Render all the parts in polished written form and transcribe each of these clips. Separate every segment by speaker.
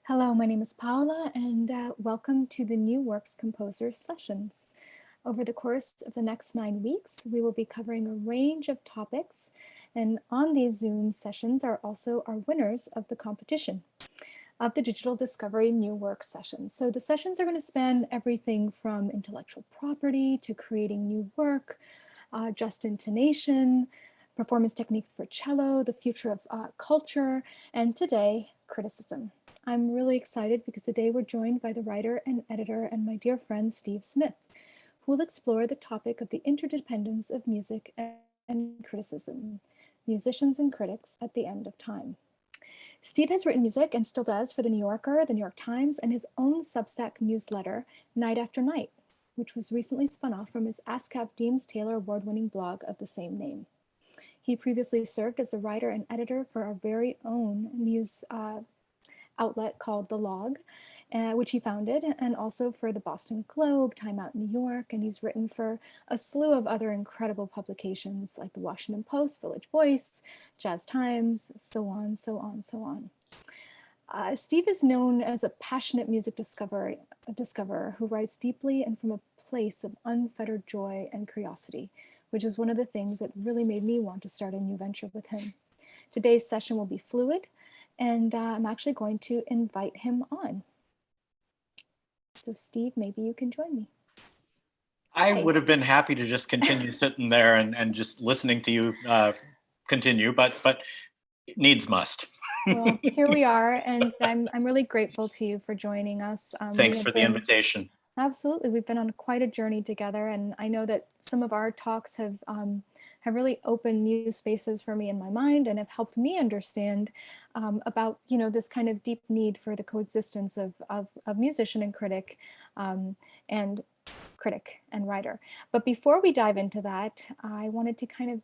Speaker 1: Hello, my name is Paula, and welcome to the New Works Composers Sessions. Over the course of the next 9 weeks, we will be covering a range of topics, and on these Zoom sessions are also our winners of the competition of the Digital Discovery New Works sessions. So the sessions are going to span everything from intellectual property to creating new work, just intonation, performance techniques for cello, the future of culture, and today, criticism. I'm really excited because today we're joined by the writer and editor and my dear friend Steve Smith, who will explore the topic of the interdependence of music and criticism, musicians and critics at the end of time. Steve has written music and still does for The New Yorker, The New York Times, and his own Substack newsletter, Night After Night, which was recently spun off from his ASCAP Deems Taylor award-winning blog of the same name. He previously served as the writer and editor for our very own news outlet called The Log, which he founded, and also for the Boston Globe, Time Out New York, and he's written for a slew of other incredible publications like the Washington Post, Village Voice, Jazz Times, so on, so on, so on. Steve is known as a passionate music discoverer who writes deeply and from a place of unfettered joy and curiosity, which is one of the things that really made me want to start a new venture with him. Today's session will be fluid, and I'm actually going to invite him on. So Steve, maybe you can join me.
Speaker 2: I would have been happy to just continue sitting there and just listening to you continue, but needs must.
Speaker 1: Well, here we are, and I'm really grateful to you for joining us.
Speaker 2: Thanks for the invitation.
Speaker 1: Absolutely, we've been on quite a journey together, and I know that some of our talks have really opened new spaces for me in my mind and have helped me understand about this kind of deep need for the coexistence of musician and critic, and critic and writer. But before we dive into that, I wanted to kind of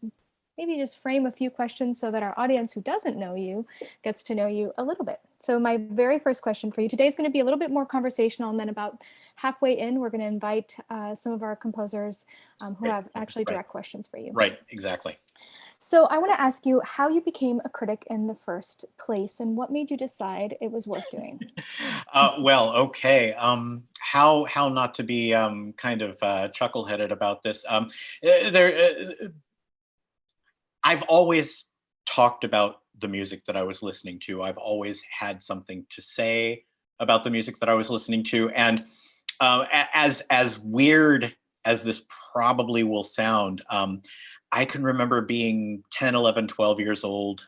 Speaker 1: maybe just frame a few questions so that our audience who doesn't know you gets to know you a little bit. So my very first question for you today is going to be a little bit more conversational, and then about halfway in, we're going to invite some of our composers who have actually direct questions for you.
Speaker 2: Right, exactly.
Speaker 1: So I want to ask you how you became a critic in the first place and what made you decide it was worth doing?
Speaker 2: Well, okay. How not to be kind of chuckle-headed about this. I've always talked about the music that I was listening to. I've always had something to say about the music that I was listening to. And as weird as this probably will sound, I can remember being 10, 11, 12 years old,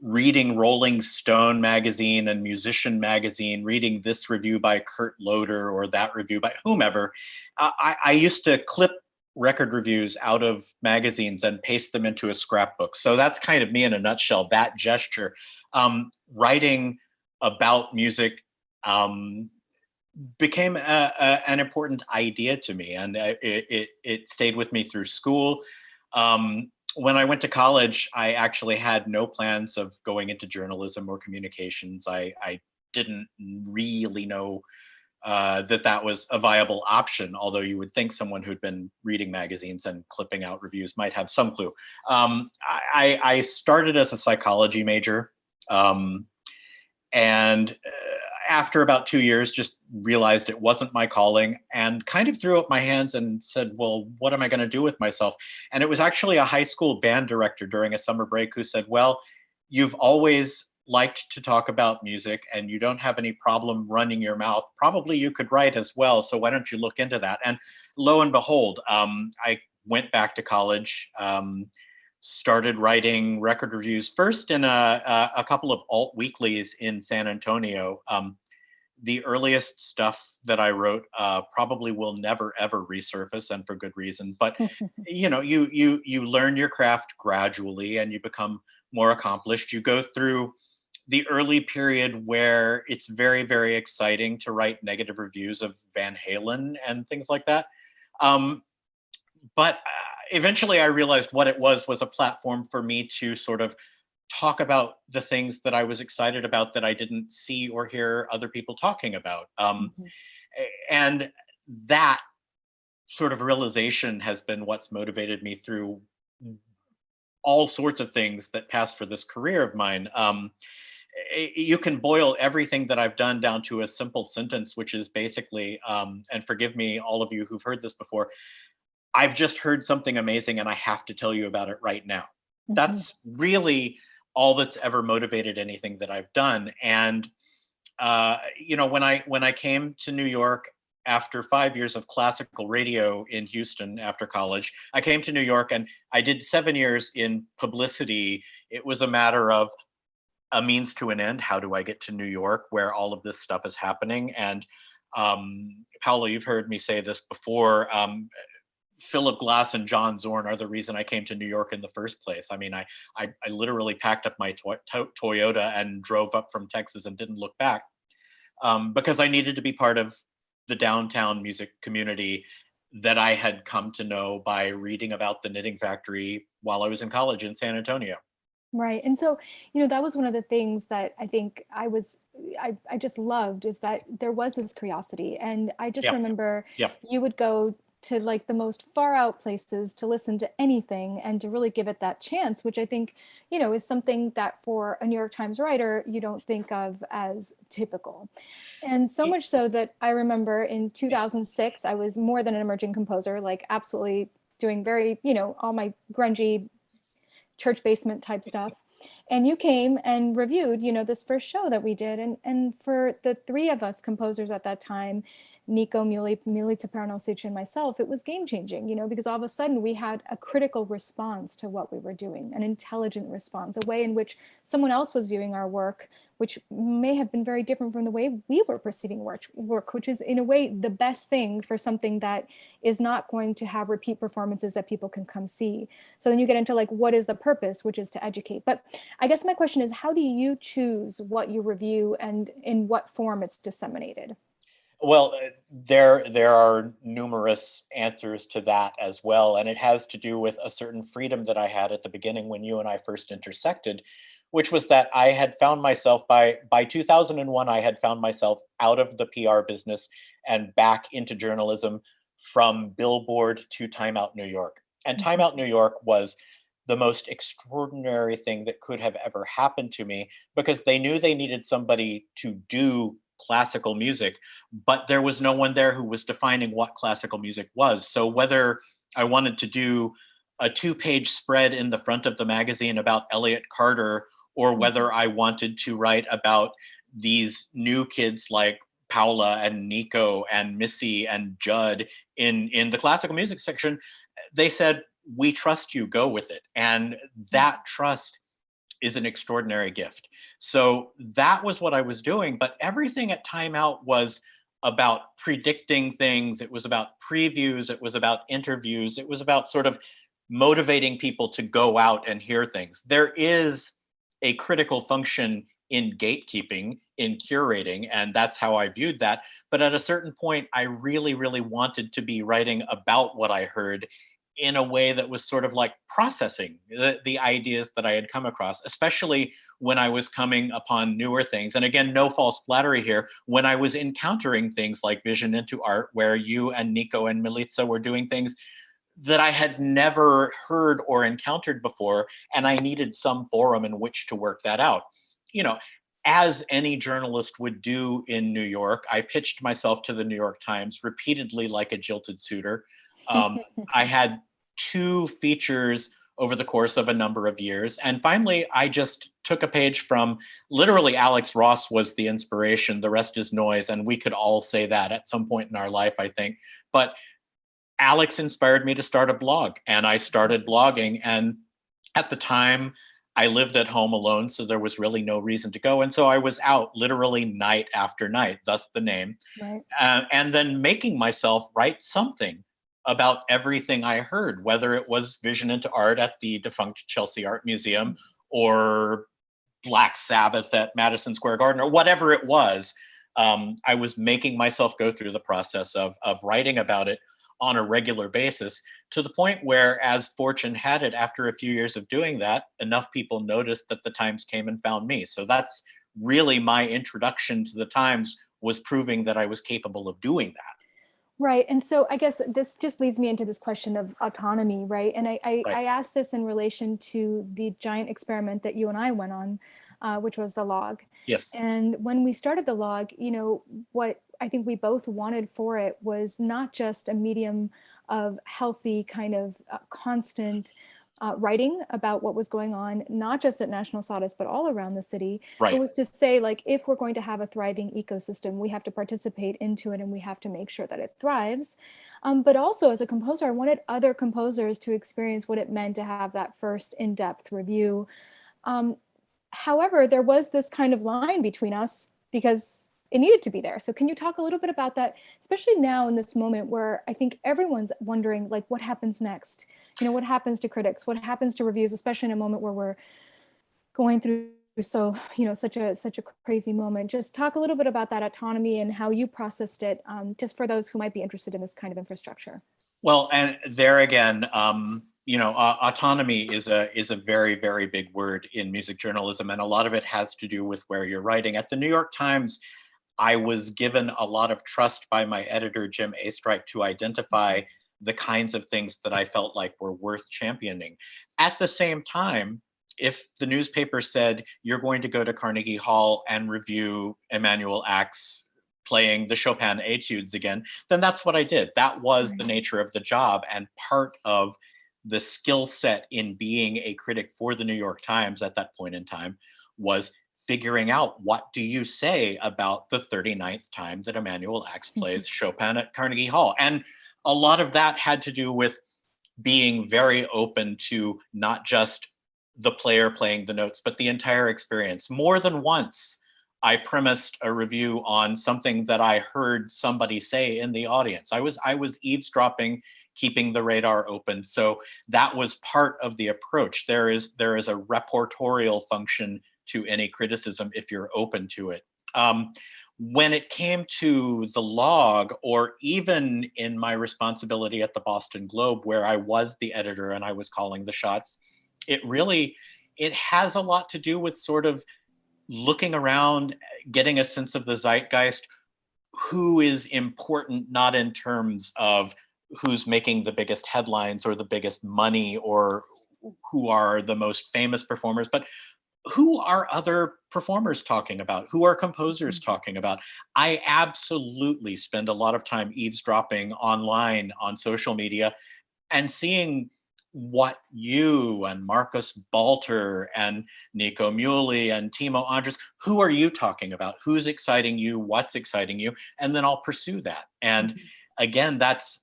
Speaker 2: reading Rolling Stone magazine and Musician magazine, reading this review by Kurt Loder or that review by whomever. I used to clip record reviews out of magazines and paste them into a scrapbook. So that's kind of me in a nutshell, that gesture. Writing about music became an important idea to me, and it stayed with me through school. When I went to college, I actually had no plans of going into journalism or communications. I didn't really know that was a viable option, although you would think someone who'd been reading magazines and clipping out reviews might have some clue. I started as a psychology major, and after about 2 years, just realized it wasn't my calling and kind of threw up my hands and said, well, what am I going to do with myself? And it was actually a high school band director during a summer break who said, well, you've always liked to talk about music and you don't have any problem running your mouth. Probably you could write as well. So why don't you look into that? And lo and behold, I went back to college, started writing record reviews, first in a couple of alt weeklies in San Antonio. The earliest stuff that I wrote probably will never ever resurface, and for good reason. But you learn your craft gradually, and you become more accomplished. You go through the early period where it's very, very exciting to write negative reviews of Van Halen and things like that. But eventually I realized what it was a platform for me to sort of talk about the things that I was excited about that I didn't see or hear other people talking about. And that sort of realization has been what's motivated me through all sorts of things that passed for this career of mine. you can boil everything that I've done down to a simple sentence, which is basically, and forgive me, all of you who've heard this before, I've just heard something amazing and I have to tell you about it right now.
Speaker 1: Mhm.
Speaker 2: That's really all that's ever motivated anything that I've done. And when I came to New York after 5 years of classical radio in Houston after college, I came to New York and I did 7 years in publicity. It was a matter of a means to an end. How do I get to New York where all of this stuff is happening? And Paolo, you've heard me say this before. Philip Glass and John Zorn are the reason I came to New York in the first place. I mean, I literally packed up my Toyota and drove up from Texas and didn't look back, because I needed to be part of the downtown music community that I had come to know by reading about the Knitting Factory while I was in college in San Antonio.
Speaker 1: Right. And so, that was one of the things that I think I just loved, is that there was this curiosity. And I just
Speaker 2: Yeah,
Speaker 1: remember
Speaker 2: yeah.
Speaker 1: you would go to like the most far out places to listen to anything and to really give it that chance, which I think, is something that for a New York Times writer, you don't think of as typical. And so
Speaker 2: Y-
Speaker 1: much so that I remember in 2006, I was more than an emerging composer, like absolutely doing very, all my grungy church basement type stuff. And you came and reviewed, this first show that we did. And for the three of us composers at that time, Nico, Milica Paranosic, and myself, it was game changing, because all of a sudden we had a critical response to what we were doing, an intelligent response, a way in which someone else was viewing our work, which may have been very different from the way we were perceiving work, which is in a way the best thing for something that is not going to have repeat performances that people can come see. So then you get into like, what is the purpose, which is to educate. But I guess my question is, how do you choose what you review and in what form it's disseminated?
Speaker 2: Well, there are numerous answers to that as well, and it has to do with a certain freedom that I had at the beginning when you and I first intersected, which was that I had found myself by 2001, I had found myself out of the PR business and back into journalism from Billboard to Time Out New York. And Time Out New York was the most extraordinary thing that could have ever happened to me, because they knew they needed somebody to do classical music, but there was no one there who was defining what classical music was. So whether I wanted to do a 2-page spread in the front of the magazine about Elliott Carter, or whether I wanted to write about these new kids like Paula and Nico and Missy and Judd in the classical music section, they said, we trust you, go with it. And that trust is an extraordinary gift. So that was what I was doing. But everything at Time Out was about predicting things. It was about previews. It was about interviews. It was about sort of motivating people to go out and hear things. There is a critical function in gatekeeping, in curating, and that's how I viewed that. But at a certain point, I really, really wanted to be writing about what I heard in a way that was sort of like processing the ideas that I had come across, especially when I was coming upon newer things. And again, no false flattery here. When I was encountering things like Vision into Art, where you and Nico and Milica were doing things that I had never heard or encountered before, and I needed some forum in which to work that out. You know, as any journalist would do in New York, I pitched myself to the New York Times repeatedly like a jilted suitor. I had 2 features over the course of a number of years. And finally, I just took a page from, literally, Alex Ross was the inspiration. The rest is noise. And we could all say that at some point in our life, I think. But Alex inspired me to start a blog, and I started blogging. And at the time, I lived at home alone, so there was really no reason to go. And so I was out literally night after night, thus the name,
Speaker 1: Right.
Speaker 2: and then making myself write something about everything I heard, whether it was Vision into Art at the defunct Chelsea Art Museum, or Black Sabbath at Madison Square Garden, or whatever it was. I was making myself go through the process of writing about it on a regular basis, to the point where, as fortune had it, after a few years of doing that, enough people noticed that the Times came and found me. So that's really my introduction to the Times, was proving that I was capable of doing that.
Speaker 1: Right. And so I guess this just leads me into this question of autonomy, right? And I
Speaker 2: Right.
Speaker 1: asked this in relation to the giant experiment that you and I went on, which was the log.
Speaker 2: Yes.
Speaker 1: And when we started the log, what I think we both wanted for it was not just a medium of healthy kind of constant writing about what was going on, not just at National Sawdust, but all around the city. But
Speaker 2: Right.
Speaker 1: was to say, like, if we're going to have a thriving ecosystem, we have to participate into it and we have to make sure that it thrives. But also as a composer, I wanted other composers to experience what it meant to have that first in-depth review. Um, However, there was this kind of line between us because it needed to be there. So can you talk a little bit about that, especially now in this moment where I think everyone's wondering, like, what happens next? What happens to critics? What happens to reviews, especially in a moment where we're going through such a crazy moment. Just talk a little bit about that autonomy and how you processed it, just for those who might be interested in this kind of infrastructure.
Speaker 2: Well, and there again, autonomy is a very, very big word in music journalism, and a lot of it has to do with where you're writing. At the New York Times, I was given a lot of trust by my editor, Jim Astrike, to identify the kinds of things that I felt like were worth championing. At the same time, if the newspaper said you're going to go to Carnegie Hall and review Emanuel Ax playing the Chopin etudes again, then that's what I did. That was the
Speaker 1: Right.
Speaker 2: nature of the job. And part of the skill set in being a critic for the New York Times at that point in time was figuring out, what do you say about the 39th time that Emanuel Ax plays Chopin at Carnegie Hall? And a lot of that had to do with being very open to not just the player playing the notes, but the entire experience. More than once, I premised a review on something that I heard somebody say in the audience. I was eavesdropping, keeping the radar open. So that was part of the approach. There is a reportorial function to any criticism if you're open to it. When it came to the log, or even in my responsibility at the Boston Globe, where I was the editor and I was calling the shots, it has a lot to do with sort of looking around, getting a sense of the zeitgeist, who is important, not in terms of who's making the biggest headlines or the biggest money or who are the most famous performers, but who are other performers talking about? Who are composers talking about? I absolutely spend a lot of time eavesdropping online on social media and seeing what you and Marcus Balter and Nico Muley and Timo Andres, who are you talking about? Who's exciting you? What's exciting you? And then I'll pursue that. And again, that's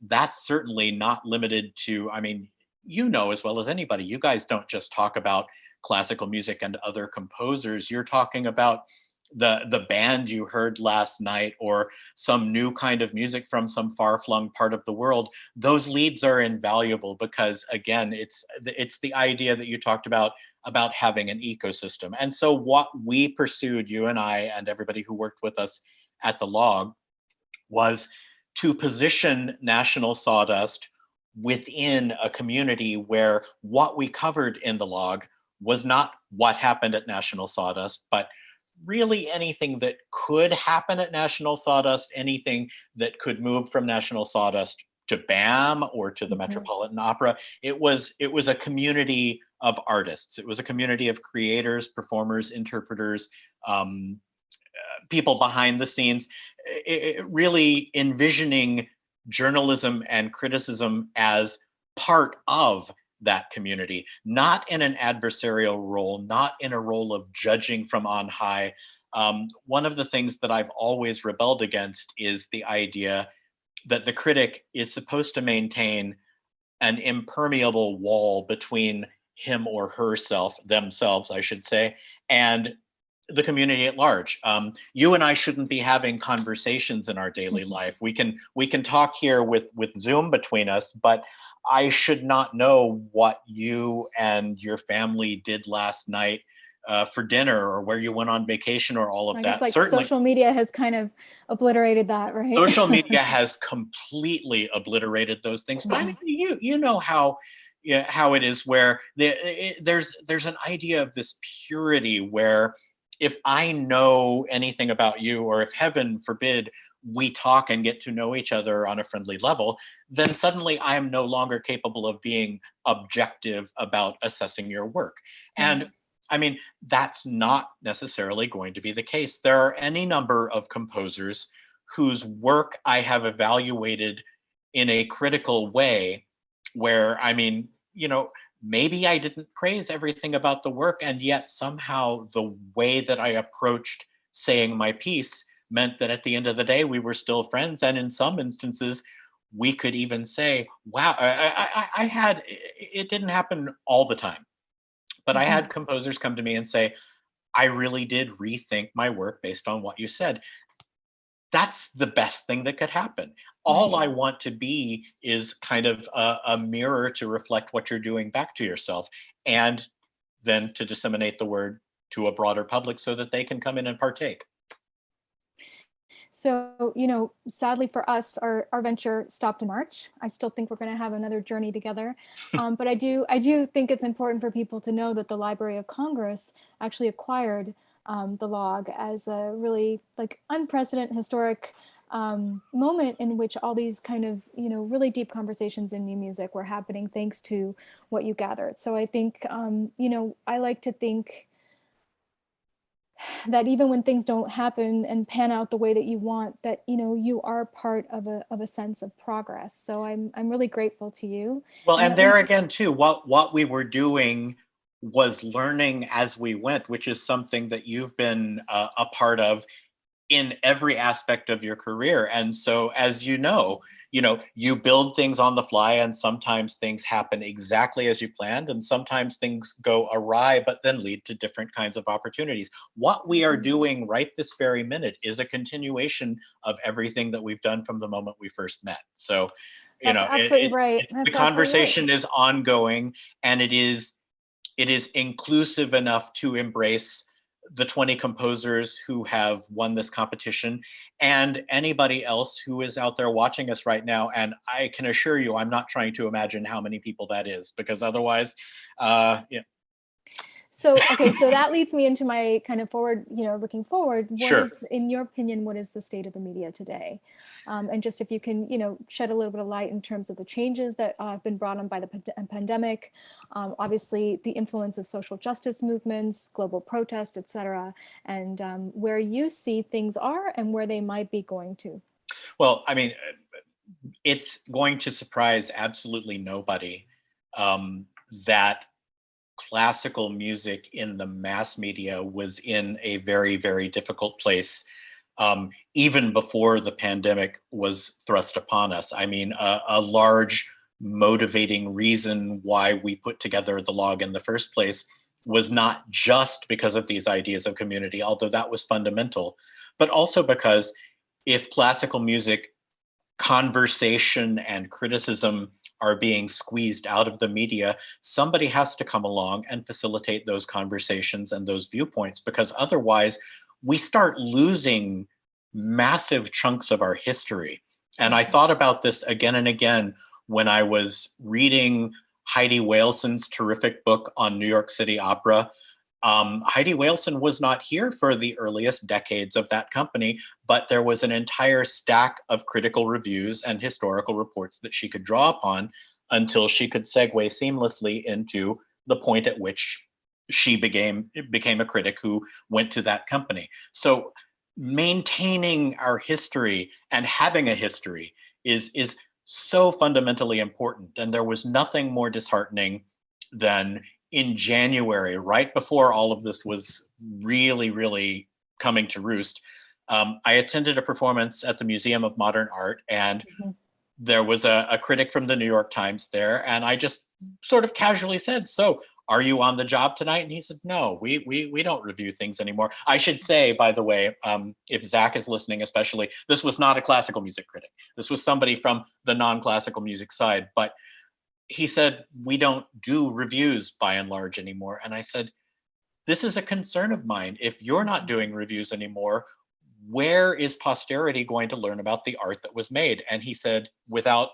Speaker 2: certainly not limited to, I mean, as well as anybody, you guys don't just talk about classical music and other composers. You're talking about the band you heard last night, or some new kind of music from some far-flung part of the world. Those leads are invaluable because, again, it's the idea that you talked about having an ecosystem. And so what we pursued, you and I and everybody who worked with us at the log, was to position National Sawdust within a community where what we covered in the log was not what happened at National Sawdust, but really anything that could happen at National Sawdust, anything that could move from National Sawdust to BAM or to the Metropolitan Opera. It was a community of artists. It was a community of creators, performers, interpreters, people behind the scenes, really envisioning journalism and criticism as part of that community, not in an adversarial role, not in a role of judging from on high. One of the things that I've always rebelled against is the idea that the critic is supposed to maintain an impermeable wall between him or herself, themselves, I should say, and the community at large. You and I shouldn't be having conversations in our daily life. We can talk here with Zoom between us, but I should not know what you and your family did last night for dinner, or where you went on vacation, or all of
Speaker 1: I guess
Speaker 2: that.
Speaker 1: like
Speaker 2: Certainly,
Speaker 1: social media has kind of obliterated that, right?
Speaker 2: social media has completely obliterated those things. But I mean, you know how, yeah, how it is, where there's an idea of this purity where, if I know anything about you, or if heaven forbid we talk and get to know each other on a friendly level, then suddenly I am no longer capable of being objective about assessing your work. And
Speaker 1: Right.
Speaker 2: I mean, that's not necessarily going to be the case. There are any number of composers whose work I have evaluated in a critical way, where, I mean, maybe I didn't praise everything about the work, and yet somehow the way that I approached saying my piece meant that at the end of the day, we were still friends. And in some instances, we could even say, wow, I had, it didn't happen all the time, but I
Speaker 1: Mhm.
Speaker 2: had composers come to me and say, I really did rethink my work based on what you said. That's the best thing that could happen. All
Speaker 1: Right.
Speaker 2: I want to be is kind of a mirror to reflect what you're doing back to yourself, and then to disseminate the word to a broader public so that they can come in and partake.
Speaker 1: So, sadly for us, our venture stopped in March. I still think we're going to have another journey together. But I do think it's important for people to know that the Library of Congress actually acquired the log as a really like unprecedented historic moment in which all these kind of, really deep conversations in new music were happening thanks to what you gathered. So I think, I like to think that even when things don't happen and pan out the way that you want, that you are part of a sense of progress. So I'm really grateful to you,
Speaker 2: Well,
Speaker 1: and
Speaker 2: and
Speaker 1: that we
Speaker 2: there again, too, what we were doing was learning as we went, which is something that you've been a part of in every aspect of your career. And so, as you build things on the fly, and sometimes things happen exactly as you planned, and sometimes things go awry, but then lead to different kinds of opportunities. What we are
Speaker 1: exactly.
Speaker 2: doing right this very minute is a continuation of everything that we've done from the moment we first met. So,
Speaker 1: That's absolutely right.
Speaker 2: the
Speaker 1: That's absolutely right.
Speaker 2: conversation is ongoing, and it is inclusive enough to embrace the 20 composers who have won this competition and anybody else who is out there watching us right now. And I can assure you, I'm not trying to imagine how many people that is, because otherwise, yeah,
Speaker 1: So, okay, so that leads me into my kind of forward, looking forward. What
Speaker 2: sure.
Speaker 1: is, in your opinion, what is the state of the media today? And just if you can, shed a little bit of light in terms of the changes that have been brought on by the pandemic, obviously the influence of social justice movements, global protest, et cetera, and where you see things are and where they might be going to.
Speaker 2: Well, I mean, it's going to surprise absolutely nobody that classical music in the mass media was in a very, very difficult place, even before the pandemic was thrust upon us. I mean, a large motivating reason why we put together the log in the first place was not just because of these ideas of community, although that was fundamental, but also because if classical music conversation and criticism are being squeezed out of the media, somebody has to come along and facilitate those conversations and those viewpoints, because otherwise we start losing massive chunks of our history. And I
Speaker 1: Mhm.
Speaker 2: thought about this again and again when I was reading Heidi Waleson's terrific book on New York City Opera. Heidi Waleson was not here for the earliest decades of that company, but there was an entire stack of critical reviews and historical reports that she could draw upon until she could segue seamlessly into the point at which she became a critic who went to that company. So maintaining our history and having a history is so fundamentally important. And there was nothing more disheartening than in January, right before all of this was really, really coming to roost. I attended a performance at the Museum of Modern Art, and
Speaker 1: Mhm.
Speaker 2: there was a critic from the New York Times there, and I just sort of casually said, "So, are you on the job tonight?" And he said, "No, we don't review things anymore." I should say, by the way, if Zach is listening, especially, this was not a classical music critic. This was somebody from the non-classical music side, but he said, "We don't do reviews by and large anymore." And I said, "This is a concern of mine. If you're not
Speaker 1: Mhm.
Speaker 2: doing reviews anymore, where is posterity going to learn about the art that was made?" And he said, without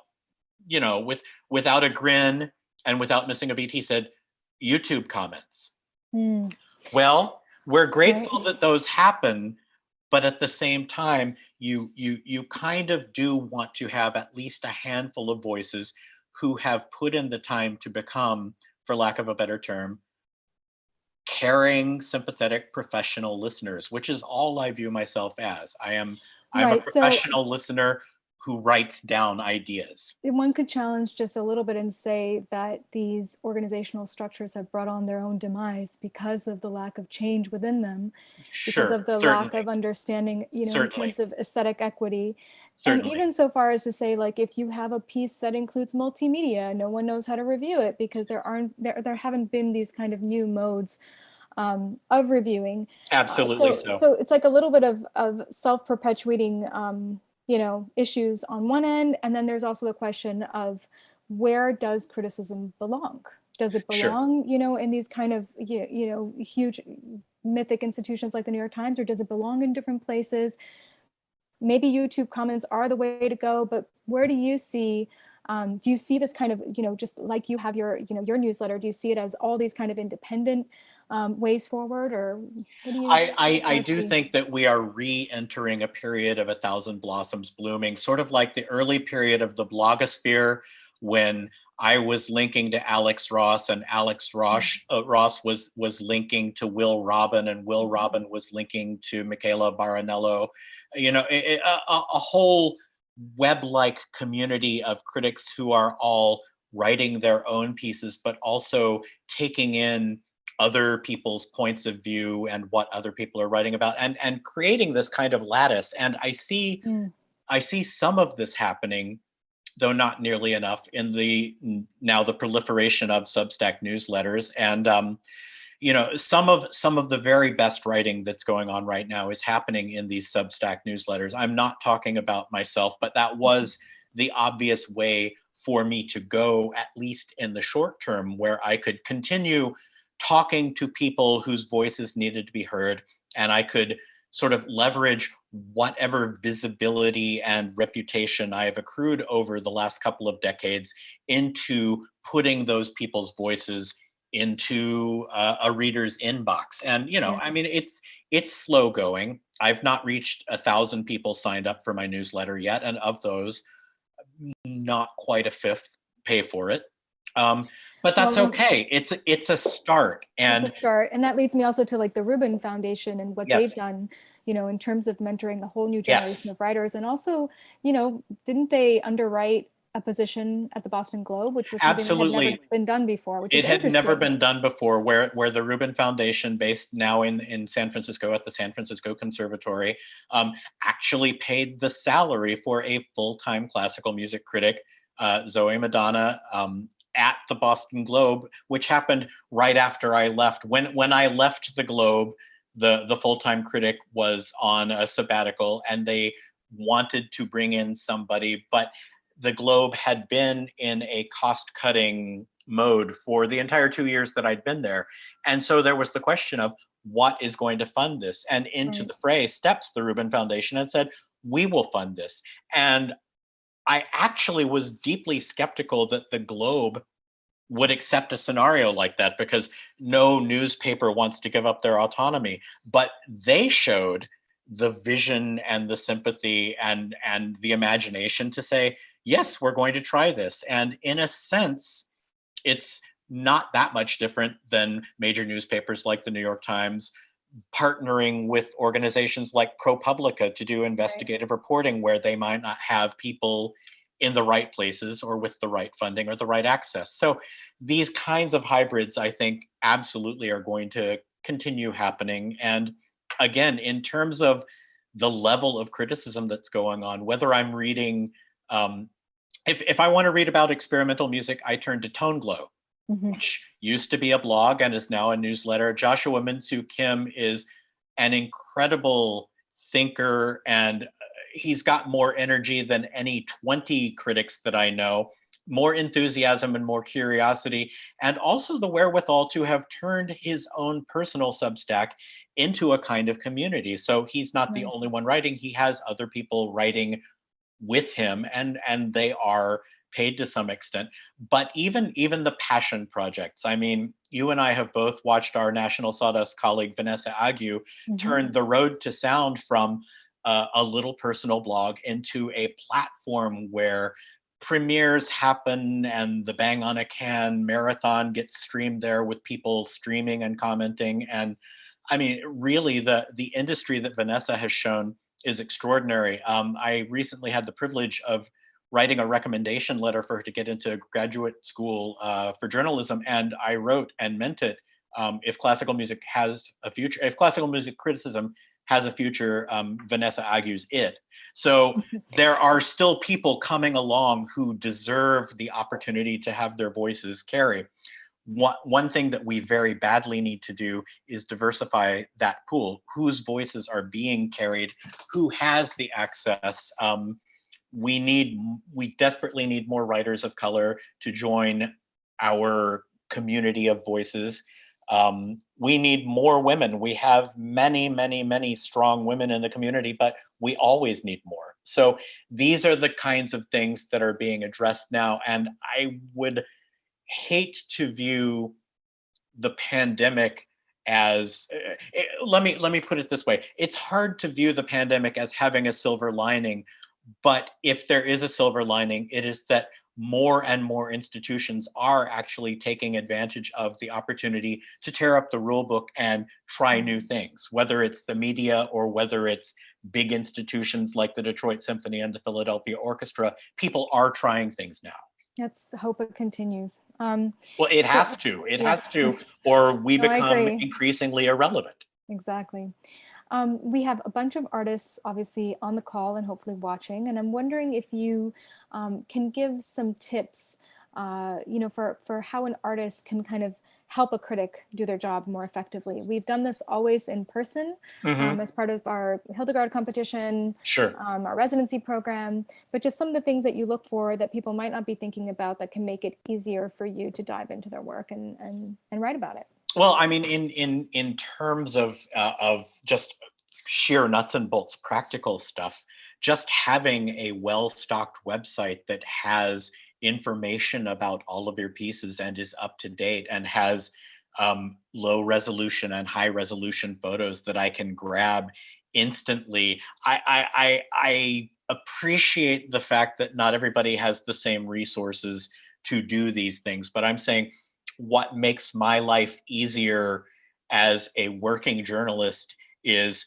Speaker 2: a grin and without missing a beat, he said, "YouTube comments."
Speaker 1: Mm,
Speaker 2: Well, we're
Speaker 1: right.
Speaker 2: grateful that those happen, but at the same time, you kind of do want to have at least a handful of voices who have put in the time to become, for lack of a better term, caring, sympathetic, professional listeners, which is all I view myself as. I'm a
Speaker 1: Right. So
Speaker 2: professional listener who writes down ideas.
Speaker 1: one could challenge just a little bit and say that these organizational structures have brought on their own demise because of the lack of change within them, because
Speaker 2: Sure,
Speaker 1: of the lack
Speaker 2: certainly,
Speaker 1: of understanding, in
Speaker 2: certainly,
Speaker 1: terms of aesthetic equity. And
Speaker 2: certainly.
Speaker 1: even so far as to say, like, if you have a piece that includes multimedia, no one knows how to review it because there haven't been these kind of new modes of reviewing.
Speaker 2: Absolutely
Speaker 1: So
Speaker 2: so.
Speaker 1: so it's like a little bit of self-perpetuating issues on one end, and then there's also the question of where does criticism belong? Does it
Speaker 2: Sure.
Speaker 1: belong, in these kind of huge mythic institutions like the New York Times, or does it belong in different places? Maybe YouTube comments are the way to go, but where do you see this kind of, just like you have your newsletter, do you see it as all these kind of independent ways forward, or what do you
Speaker 2: I do
Speaker 1: foresee?
Speaker 2: think that we are re-entering a period of a thousand blossoms blooming, sort of like the early period of the blogosphere when I was linking to Alex Ross and Ross was linking to Will Robin and Will
Speaker 1: Mhm.
Speaker 2: Robin was linking to Michaela Baranello. A whole web-like community of critics who are all writing their own pieces, but also taking in other people's points of view and what other people are writing about and creating this kind of lattice. And
Speaker 1: Mm,
Speaker 2: I see some of this happening, though not nearly enough, in the now the proliferation of Substack newsletters. And some of the very best writing that's going on right now is happening in these Substack newsletters. I'm not talking about myself, but that
Speaker 1: mhm.
Speaker 2: was the obvious way for me to go, at least in the short term, where I could continue talking to people whose voices needed to be heard, and I could sort of leverage whatever visibility and reputation I have accrued over the last couple of decades into putting those people's voices into a reader's inbox. And
Speaker 1: Yeah.
Speaker 2: I mean, it's slow going. I've not reached 1,000 people signed up for my newsletter yet, and of those, not quite a fifth pay for it. Um, but that's
Speaker 1: Well,
Speaker 2: okay. It's a start.
Speaker 1: it's a
Speaker 2: And
Speaker 1: start. And that leads me also to like the Rubin Foundation and what they've
Speaker 2: yes,
Speaker 1: done, in terms of mentoring a whole new generation
Speaker 2: yes,
Speaker 1: of writers. And also, didn't they underwrite a position at the Boston Globe, which was something that had never
Speaker 2: absolutely.
Speaker 1: been done before, which is
Speaker 2: It had never
Speaker 1: interesting.
Speaker 2: been done before, where the Rubin Foundation, based now in San Francisco at the San Francisco Conservatory, actually paid the salary for a full-time classical music critic, Zoe Madonna, at the Boston Globe, which happened right after I left. When I left the Globe, the full-time critic was on a sabbatical, and they wanted to bring in somebody, but the Globe had been in a cost-cutting mode for the entire 2 years that I'd been there. And so there was the question of what is going to fund this? And into
Speaker 1: Right.
Speaker 2: the fray steps the Rubin Foundation and said, we will fund this. And I actually was deeply skeptical that the Globe would accept a scenario like that because no newspaper wants to give up their autonomy. But they showed the vision and the sympathy and the imagination to say, yes, we're going to try this. And in a sense, it's not that much different than major newspapers like the New York Times partnering with organizations like ProPublica to do
Speaker 1: Right.
Speaker 2: investigative reporting where they might not have people in the right places or with the right funding or the right access. So these kinds of hybrids, I think, absolutely are going to continue happening. And again, in terms of the level of criticism that's going on, whether I'm reading, if I want to read about experimental music, I turn to Tone Glow,
Speaker 1: Mhm.
Speaker 2: which used to be a blog and is now a newsletter. Joshua Minsu Kim is an incredible thinker, and he's got more energy than any 20 critics that I know, more enthusiasm and more curiosity, and also the wherewithal to have turned his own personal Substack into a kind of community. So he's not the only
Speaker 1: Nice.
Speaker 2: one writing, he has other people writing with him, and they are paid to some extent. But even the passion projects, I mean, you and I have both watched our National Sawdust colleague Vanessa Agu
Speaker 1: Mhm.
Speaker 2: turn the road to sound from a little personal blog into a platform where premieres happen and the Bang on a Can marathon gets streamed there with people streaming and commenting. And I mean, really, the industry that Vanessa has shown is extraordinary. I recently had the privilege of writing a recommendation letter for her to get into graduate school for journalism, and I wrote and meant it. If classical music has a future, if classical music criticism has a future, Vanessa argues it. So there are still people coming along who deserve the opportunity to have their voices carried. One thing that we very badly need to do is diversify that pool. Whose voices are being carried? Who has the access? We desperately need more writers of color to join our community of voices. We need more women. We have many, many, many strong women in the community, but we always need more. So these are the kinds of things that are being addressed now. And I would hate to view the pandemic as let me put it this way. It's hard to view the pandemic as having a silver lining, but if there is a silver lining, it is that more and more institutions are actually taking advantage of the opportunity to tear up the rule book and try new things, whether it's the media or whether it's big institutions like the Detroit Symphony and the Philadelphia Orchestra. People are trying things now.
Speaker 1: Let's hope it continues.
Speaker 2: Well, it has to. It has to, or we
Speaker 1: No, I
Speaker 2: become
Speaker 1: agree.
Speaker 2: increasingly irrelevant.
Speaker 1: Exactly. We have a bunch of artists obviously on the call and hopefully watching, and I'm wondering if you can give some tips, for how an artist can kind of help a critic do their job more effectively. We've done this always in person
Speaker 2: Mm-hmm.
Speaker 1: as part of our Hildegard competition,
Speaker 2: Sure.
Speaker 1: our residency program, but just some of the things that you look for that people might not be thinking about that can make it easier for you to dive into their work and write about it.
Speaker 2: Well, I mean, in terms of just sheer nuts and bolts practical stuff, just having a well-stocked website that has information about all of your pieces and is up to date and has low resolution and high resolution photos that I can grab instantly. I appreciate the fact that not everybody has the same resources to do these things, but I'm saying what makes my life easier as a working journalist is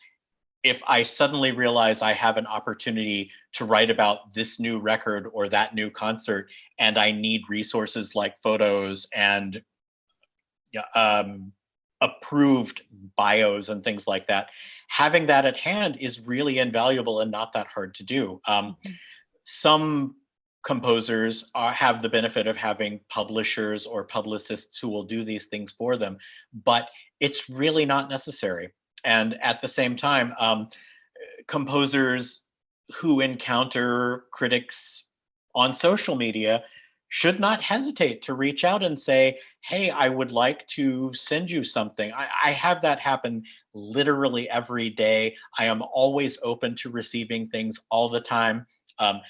Speaker 2: if I suddenly realize I have an opportunity to write about this new record or that new concert, and I need resources like photos and yeah, approved bios and things like that, having that at hand is really invaluable and not that hard to do. Some composers have the benefit of having publishers or publicists who will do these things for them, but it's really not necessary. And at the same time, composers who encounter critics on social media should not hesitate to reach out and say, hey, I would like to send you something. I have that happen literally every day. I am always open to receiving things all the time. Um,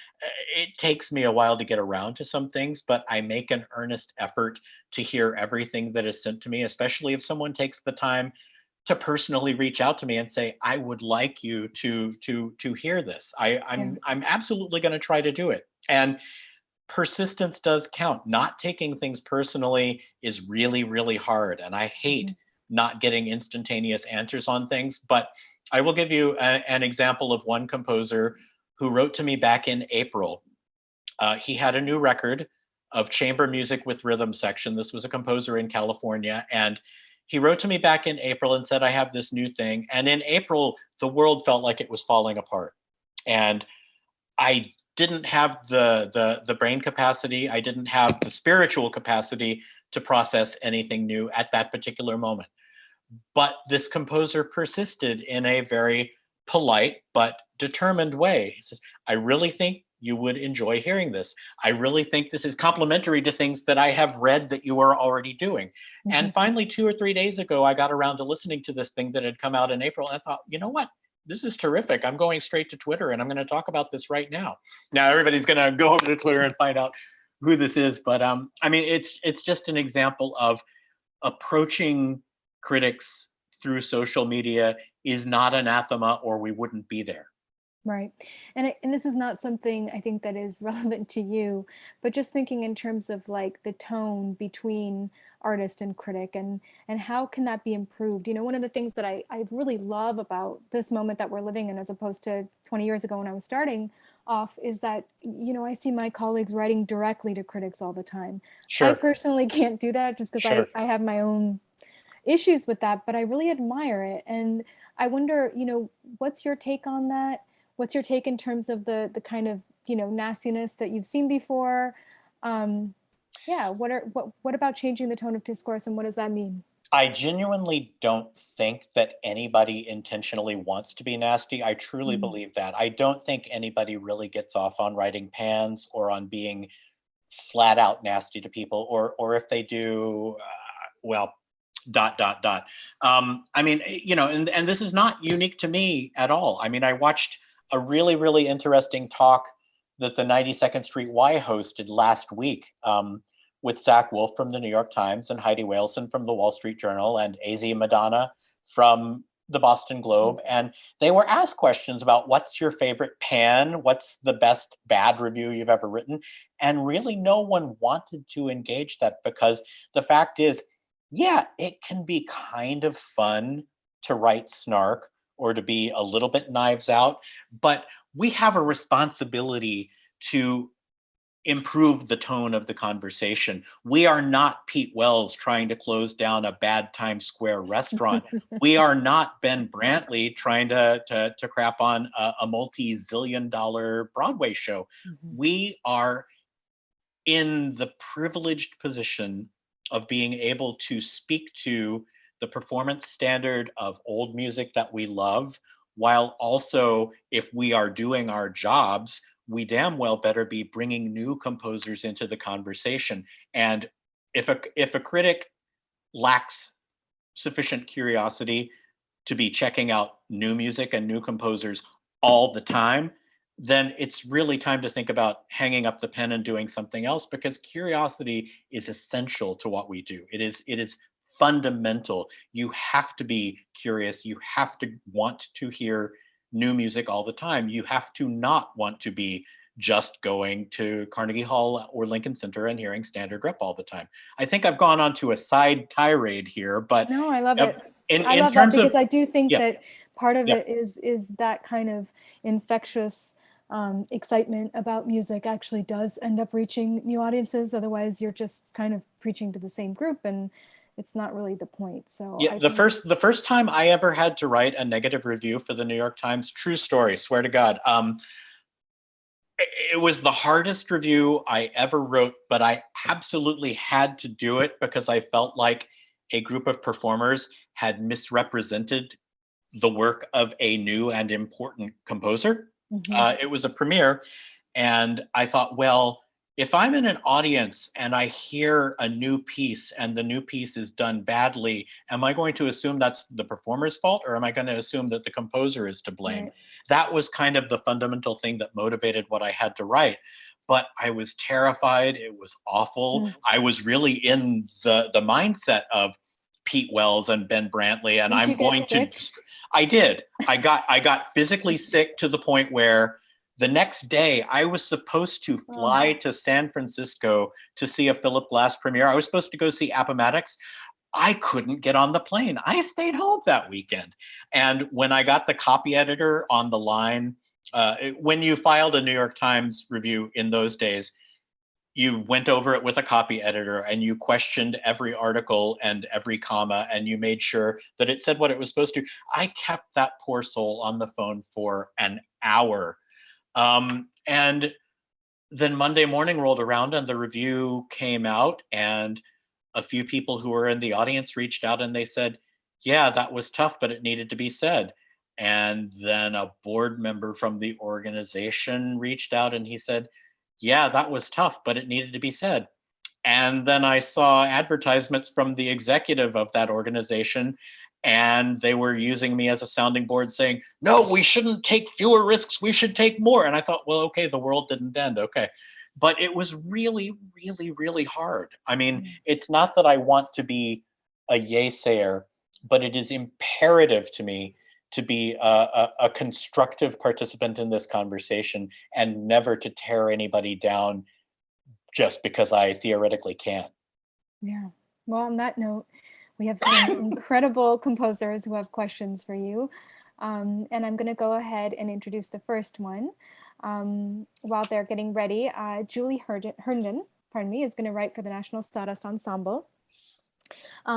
Speaker 2: it takes me a while to get around to some things, but I make an earnest effort to hear everything that is sent to me, especially if someone takes the time to personally reach out to me and say, I would like you to hear this.
Speaker 1: Yeah.
Speaker 2: I'm absolutely going to try to do it. And persistence does count. Not taking things personally is really, really hard. And I hate not getting instantaneous answers on things. But I will give you an example of one composer who wrote to me back in April. He had a new record of chamber music with rhythm section. This was a composer in California. And he wrote to me back in April and said, I have this new thing. And in April, the world felt like it was falling apart. And I didn't have the brain capacity. I didn't have the spiritual capacity to process anything new at that particular moment. But this composer persisted in a very polite but determined way. He says, I really think you would enjoy hearing this. I really think this is complementary to things that I have read that you are already doing. And finally, 2 or 3 days ago, I got around to listening to this thing that had come out in April. And I thought, you know what? This is terrific. I'm going straight to Twitter and I'm going to talk about this right now. Now everybody's going to go over to Twitter and find out who this is. But I mean, it's just an example of approaching critics through social media is not anathema, or we wouldn't be there.
Speaker 1: Right. And this is not something I think that is relevant to you, but just thinking in terms of like the tone between artist and critic and how can that be improved? You know, one of the things that I really love about this moment that we're living in as opposed to 20 years ago when I was starting off is that, you know, I see my colleagues writing directly to critics all the time. I
Speaker 2: Sure,
Speaker 1: personally can't do that just because
Speaker 2: sure.
Speaker 1: I have my own issues with that, but I really admire it. And I wonder, you know, what's your take on that? What's your take in terms of the kind of, you know, nastiness that you've seen before? Um, yeah, what about changing the tone of discourse and what does that mean?
Speaker 2: I genuinely don't think that anybody intentionally wants to be nasty. I truly
Speaker 1: Mm.
Speaker 2: believe that. I don't think anybody really gets off on writing pans or on being flat out nasty to people, or if they do, well, dot dot dot. I mean, and this is not unique to me at all. I mean, I watched a really interesting talk that the 92nd Street Y hosted last week, with Zach Wolf from the New York Times and Heidi Waleson from the Wall Street Journal and AZ Madonna from the Boston Globe. And they were asked questions about what's your favorite pan, what's the best bad review you've ever written. And really, no one wanted to engage that because the fact is, yeah, it can be kind of fun to write snark or to be a little bit knives out, but we have a responsibility to improve the tone of the conversation. We are not Pete Wells trying to close down a bad Times Square restaurant. We are not Ben Brantley trying to crap on a multi-zillion dollar Broadway show.
Speaker 1: Mhm.
Speaker 2: We are in the privileged position of being able to speak to the performance standard of old music that we love, while also, if we are doing our jobs, we damn well better be bringing new composers into the conversation. And if a critic lacks sufficient curiosity to be checking out new music and new composers all the time, then it's really time to think about hanging up the pen and doing something else, because curiosity is essential to what we do. It is fundamental. You have to be curious. You have to want to hear new music all the time. You have to not want to be just going to Carnegie Hall or Lincoln Center and hearing standard rep all the time. I think I've gone on to a side tirade here, but
Speaker 1: No, I love
Speaker 2: uh,
Speaker 1: it.
Speaker 2: in
Speaker 1: I
Speaker 2: in
Speaker 1: love that
Speaker 2: terms
Speaker 1: because
Speaker 2: of,
Speaker 1: I do think
Speaker 2: yeah,
Speaker 1: that part of
Speaker 2: yeah,
Speaker 1: it is that kind of infectious excitement about music actually does end up reaching new audiences. Otherwise, you're just kind of preaching to the same group, and it's not really the point. So
Speaker 2: yeah.
Speaker 1: I
Speaker 2: The first time I ever had to write a negative review for the New York Times, true story, swear to God, it was the hardest review I ever wrote, but I absolutely had to do it because I felt like a group of performers had misrepresented the work of a new and important composer.
Speaker 1: Mhm.
Speaker 2: It was a premiere, and I thought, well, if I'm in an audience and I hear a new piece and the new piece is done badly, am I going to assume that's the performer's fault, or am I going to assume that the composer is to blame?
Speaker 1: Right.
Speaker 2: That was kind of the fundamental thing that motivated what I had to write. But I was terrified. It was awful.
Speaker 1: Mm.
Speaker 2: I was really in the mindset of Pete Wells and Ben Brantley, and
Speaker 1: Didn't
Speaker 2: I'm
Speaker 1: you get
Speaker 2: going to
Speaker 1: sick?
Speaker 2: I did. I got physically sick to the point where the next day I was supposed to
Speaker 1: Oh,
Speaker 2: fly to San Francisco to see a Philip Glass premiere. I was supposed to go see Appomattox. I couldn't get on the plane. I stayed home that weekend. And when I got the copy editor on the line, when you filed a New York Times review in those days, you went over it with a copy editor and you questioned every article and every comma and you made sure that it said what it was supposed to. I kept that poor soul on the phone for an hour. And then Monday morning rolled around and the review came out, and a few people who were in the audience reached out and they said, yeah, that was tough, but it needed to be said. And then a board member from the organization reached out and he said, yeah, that was tough, but it needed to be said. And then I saw advertisements from the executive of that organization, and they were using me as a sounding board saying, no, we shouldn't take fewer risks, we should take more. And I thought, well, okay, the world didn't end. Okay. But it was really hard. I mean,
Speaker 1: mm.
Speaker 2: it's not that I want to be a yay sayer, but it is imperative to me to be a constructive participant in this conversation and never to tear anybody down just because I theoretically can.
Speaker 1: Yeah. Well, on that note, we have some incredible composers who have questions for you. And I'm going to go ahead and introduce the first one. While they're getting ready, Julie Herndon, pardon me, is going to write for the National Sawdust Ensemble.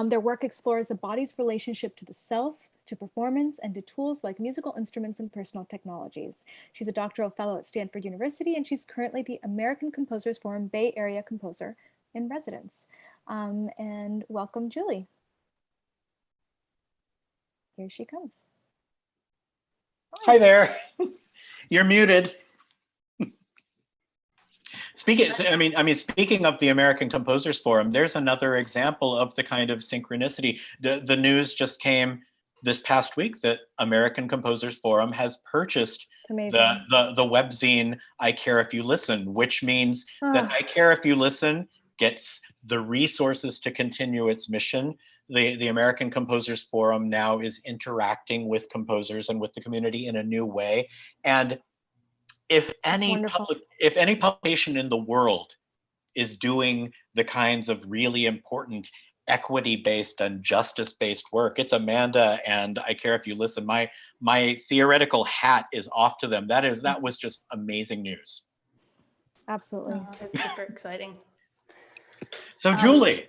Speaker 1: Their work explores the body's relationship to the self, to performance, and to tools like musical instruments and personal technologies. She's a doctoral fellow at Stanford University, and she's currently the American Composers Forum Bay Area Composer in Residence. And welcome, Julie. Here she comes.
Speaker 2: Hi there. You're muted. Speaking of the American Composers Forum, there's another example of the kind of synchronicity. The news just came this past week that American Composers Forum has purchased the webzine I Care If You Listen, which means that I Care If You Listen gets the resources to continue its mission. The American Composers Forum now is interacting with composers and with the community in a new way. And if any publication in the world is doing the kinds of really important equity-based and justice-based work, it's Amanda and I Care If You Listen. My theoretical hat is off to them. That was just amazing news.
Speaker 1: Absolutely.
Speaker 3: Oh, it's super exciting.
Speaker 2: So Julie.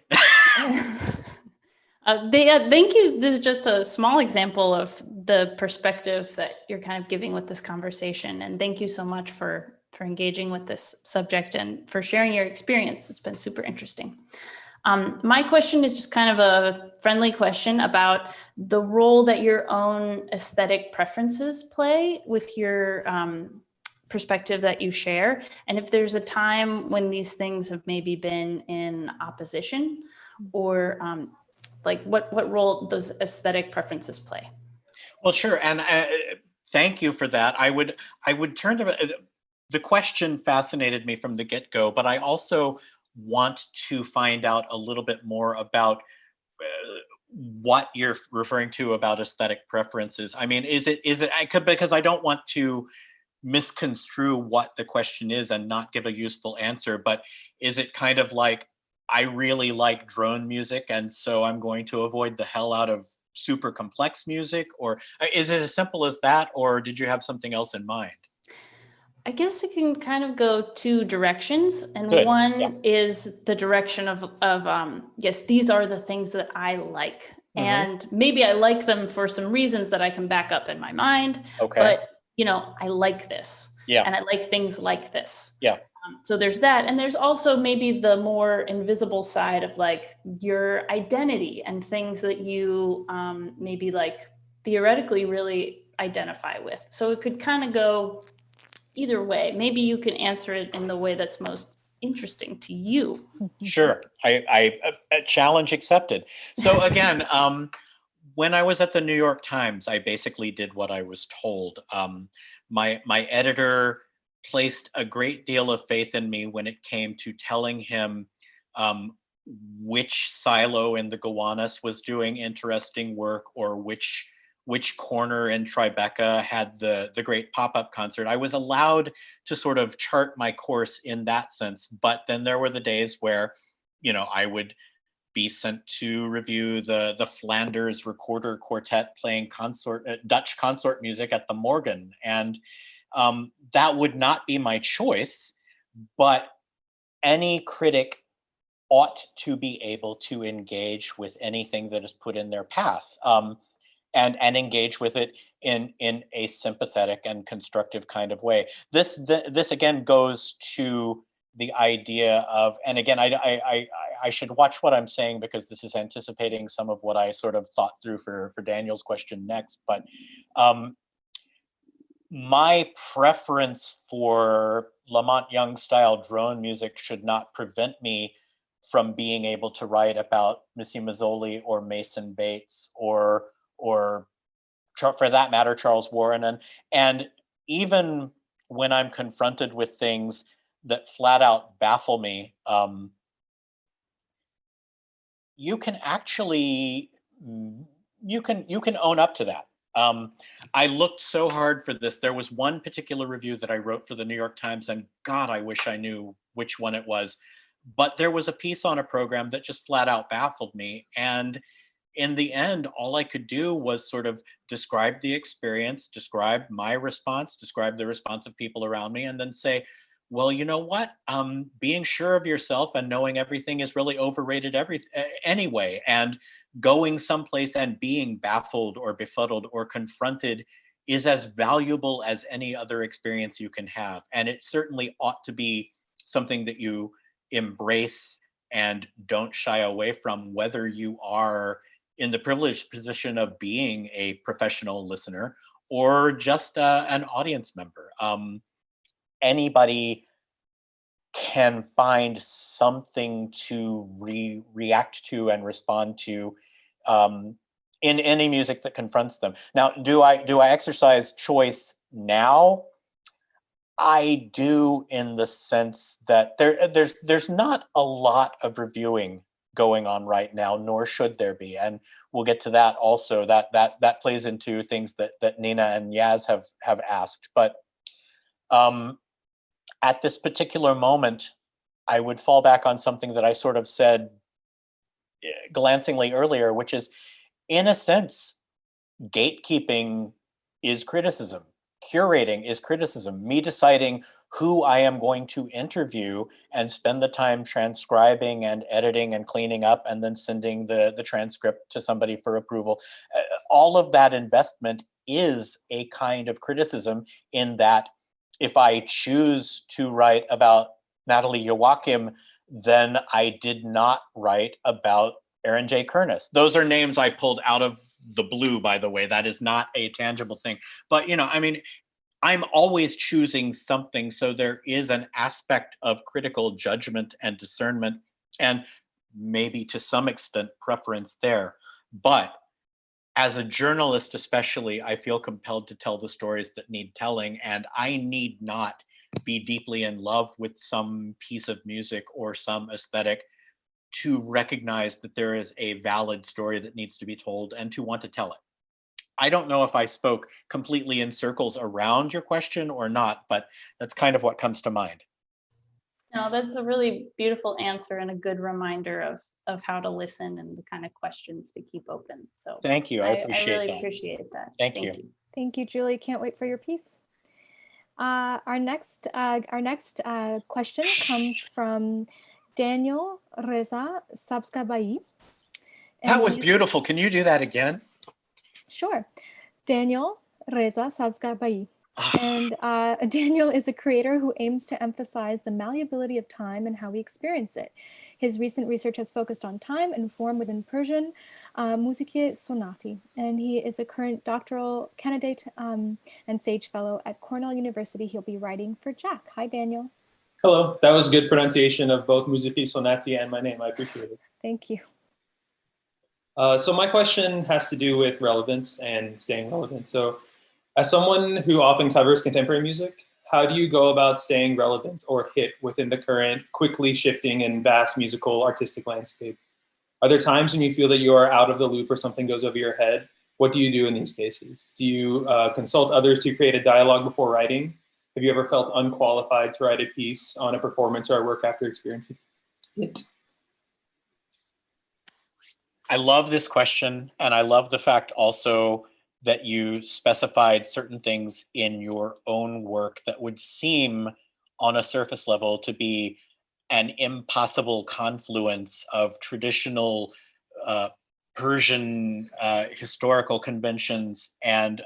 Speaker 3: Thank you. This is just a small example of the perspective that you're kind of giving with this conversation. And thank you so much for engaging with this subject and for sharing your experience. It's been super interesting. My question is just kind of a friendly question about the role that your own aesthetic preferences play with your perspective that you share. And if there's a time when these things have maybe been in opposition, or like what role those aesthetic preferences play?
Speaker 2: Well, sure. And thank you for that. I would turn to the question fascinated me from the get-go, but I also want to find out a little bit more about what you're referring to about aesthetic preferences. I mean, because I don't want to misconstrue what the question is and not give a useful answer, but is it kind of like, I really like drone music, and so I'm going to avoid the hell out of super complex music? Or is it as simple as that, or did you have something else in mind?
Speaker 3: I guess it can kind of go two directions. And
Speaker 2: Good.
Speaker 3: One is the direction of yes, these are the things that I like. Mm-hmm. And maybe I like them for some reasons that I can back up in my mind.
Speaker 2: Okay.
Speaker 3: But, I like this.
Speaker 2: Yeah.
Speaker 3: And I like things like this.
Speaker 2: Yeah.
Speaker 3: So there's that. And there's also maybe the more invisible side of like your identity and things that you maybe like theoretically really identify with. So it could kind of go either way. Maybe you can answer it in the way that's most interesting to you.
Speaker 2: Sure. I challenge accepted. So again, when I was at the New York Times, I basically did what I was told. My editor placed a great deal of faith in me when it came to telling him which silo in the Gowanus was doing interesting work, or which corner in Tribeca had the great pop-up concert. I was allowed to sort of chart my course in that sense, but then there were the days where, I would be sent to review the Flanders Recorder Quartet playing Dutch consort music at the Morgan, and that would not be my choice, but any critic ought to be able to engage with anything that is put in their path, and engage with it in a sympathetic and constructive kind of way. This again goes to the idea of, and again, I should watch what I'm saying, because this is anticipating some of what I sort of thought through for Daniel's question next, but my preference for Lamont Young style drone music should not prevent me from being able to write about Missy Mazzoli or Mason Bates or for that matter, Charles Warren. And even when I'm confronted with things that flat out baffle me, you can actually, you can own up to that. I looked so hard for this. There was one particular review that I wrote for the New York Times, and God, I wish I knew which one it was. But there was a piece on a program that just flat out baffled me. And in the end, all I could do was sort of describe the experience, describe my response, describe the response of people around me, and then say, well, you know what? Being sure of yourself and knowing everything is really overrated anyway. And going someplace and being baffled or befuddled or confronted is as valuable as any other experience you can have. And it certainly ought to be something that you embrace and don't shy away from, whether you are in the privileged position of being a professional listener or just an audience member. Anybody can find something to react to and respond to in any music that confronts them. Now, do I exercise choice now? I do, in the sense that there's not a lot of reviewing going on right now, nor should there be, and we'll get to that also. That plays into things that Nina and Yaz have asked, but at this particular moment, I would fall back on something that I sort of said glancingly earlier, which is, in a sense, gatekeeping is criticism. Curating is criticism. Me deciding who I am going to interview and spend the time transcribing and editing and cleaning up and then sending the transcript to somebody for approval. All of that investment is a kind of criticism, in that if I choose to write about Natalie Joachim, then I did not write about Aaron J. Kernis. Those are names I pulled out of the blue, by the way. That is not a tangible thing. But, I mean, I'm always choosing something. So there is an aspect of critical judgment and discernment, and maybe to some extent preference there. But as a journalist, especially, I feel compelled to tell the stories that need telling, and I need not be deeply in love with some piece of music or some aesthetic to recognize that there is a valid story that needs to be told and to want to tell it. I don't know if I spoke completely in circles around your question or not, but that's kind of what comes to mind.
Speaker 3: No, that's a really beautiful answer and a good reminder of how to listen and the kind of questions to keep open. So
Speaker 2: thank you. I appreciate
Speaker 3: really
Speaker 2: that.
Speaker 3: appreciate that.
Speaker 2: Thank you.
Speaker 1: Thank you, Julie. Can't wait for your piece. Our next question comes from Daniel Reza Sabskabai.
Speaker 2: That was beautiful. Can you do that again?
Speaker 1: Sure. Daniel Reza Sabskabai. And Daniel is a creator who aims to emphasize the malleability of time and how we experience it. His recent research has focused on time and form within Persian musicae sonati, and he is a current doctoral candidate and Sage Fellow at Cornell University. He'll be writing for Jack. Hi, Daniel.
Speaker 4: Hello. That was good pronunciation of both musicae sonati and my name. I appreciate it.
Speaker 1: Thank you.
Speaker 4: So my question has to do with relevance and staying relevant. So as someone who often covers contemporary music, how do you go about staying relevant or hip within the current, quickly shifting and vast musical artistic landscape? Are there times when you feel that you are out of the loop or something goes over your head? What do you do in these cases? Do you consult others to create a dialogue before writing? Have you ever felt unqualified to write a piece on a performance or a work after experiencing it?
Speaker 2: I love this question, and I love the fact also that you specified certain things in your own work that would seem on a surface level to be an impossible confluence of traditional Persian historical conventions and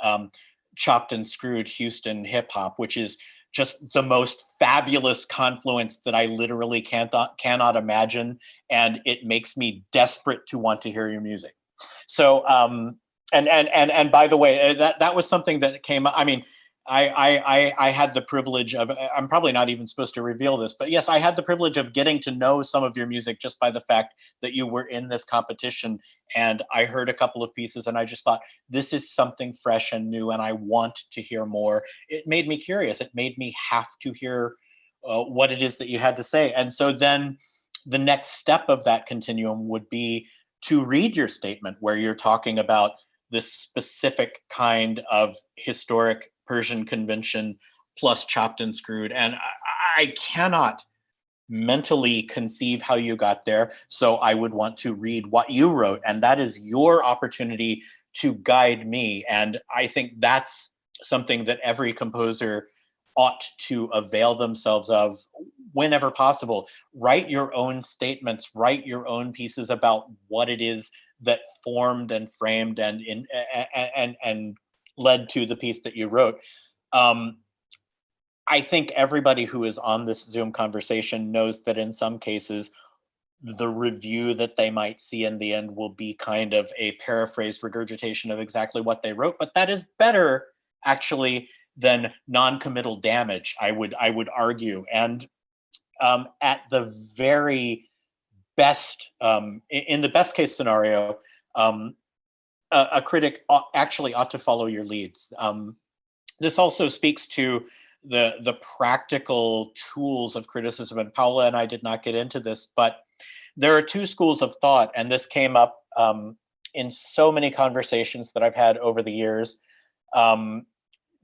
Speaker 2: chopped and screwed Houston hip hop, which is just the most fabulous confluence that I literally cannot imagine, and it makes me desperate to want to hear your music. So, and by the way, that was something that came. I mean, I had the privilege of. I'm probably not even supposed to reveal this, but yes, I had the privilege of getting to know some of your music just by the fact that you were in this competition, and I heard a couple of pieces, and I just thought, this is something fresh and new, and I want to hear more. It made me curious. It made me have to hear what it is that you had to say, and so then the next step of that continuum would be to read your statement, where you're talking about this specific kind of historic Persian convention plus chopped and screwed. And I cannot mentally conceive how you got there. So I would want to read what you wrote, and that is your opportunity to guide me. And I think that's something that every composer ought to avail themselves of whenever possible. Write your own statements, write your own pieces about what it is that formed and framed and led to the piece that you wrote. I think everybody who is on this Zoom conversation knows that in some cases, the review that they might see in the end will be kind of a paraphrased regurgitation of exactly what they wrote, but that is better actually than non-committal damage, I would argue. And at the very best, in the best case scenario, a critic actually ought to follow your leads. This also speaks to the practical tools of criticism, and Paula and I did not get into this, but there are two schools of thought, and this came up in so many conversations that I've had over the years.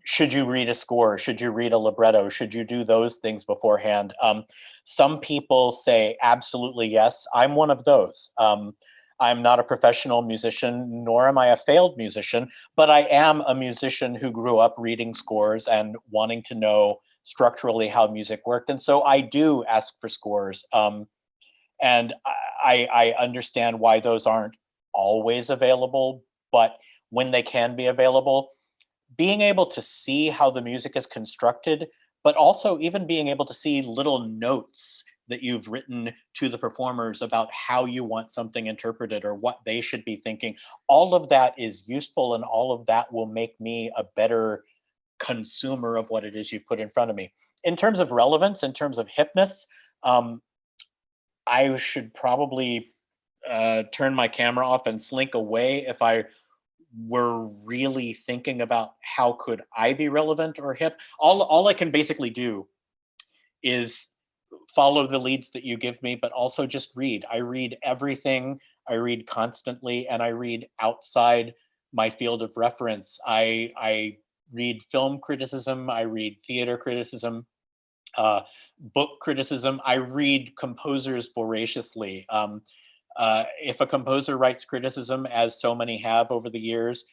Speaker 2: Should you read a score? Should you read a libretto? Should you do those things beforehand? Some people say absolutely yes. I'm one of those. I'm not a professional musician, nor am I a failed musician, but I am a musician who grew up reading scores and wanting to know structurally how music worked. And so I do ask for scores. And I understand why those aren't always available, but when they can be available, being able to see how the music is constructed, but also even being able to see little notes that you've written to the performers about how you want something interpreted or what they should be thinking. All of that is useful, and all of that will make me a better consumer of what it is you've put in front of me. In terms of relevance, in terms of hipness, I should probably turn my camera off and slink away if I were really thinking about how could I be relevant or hip. All I can basically do is follow the leads that you give me, but also just read. I read everything. I read constantly, and I read outside my field of reference. I read film criticism. I read theater criticism, book criticism. I read composers voraciously. If a composer writes criticism, as so many have over the years,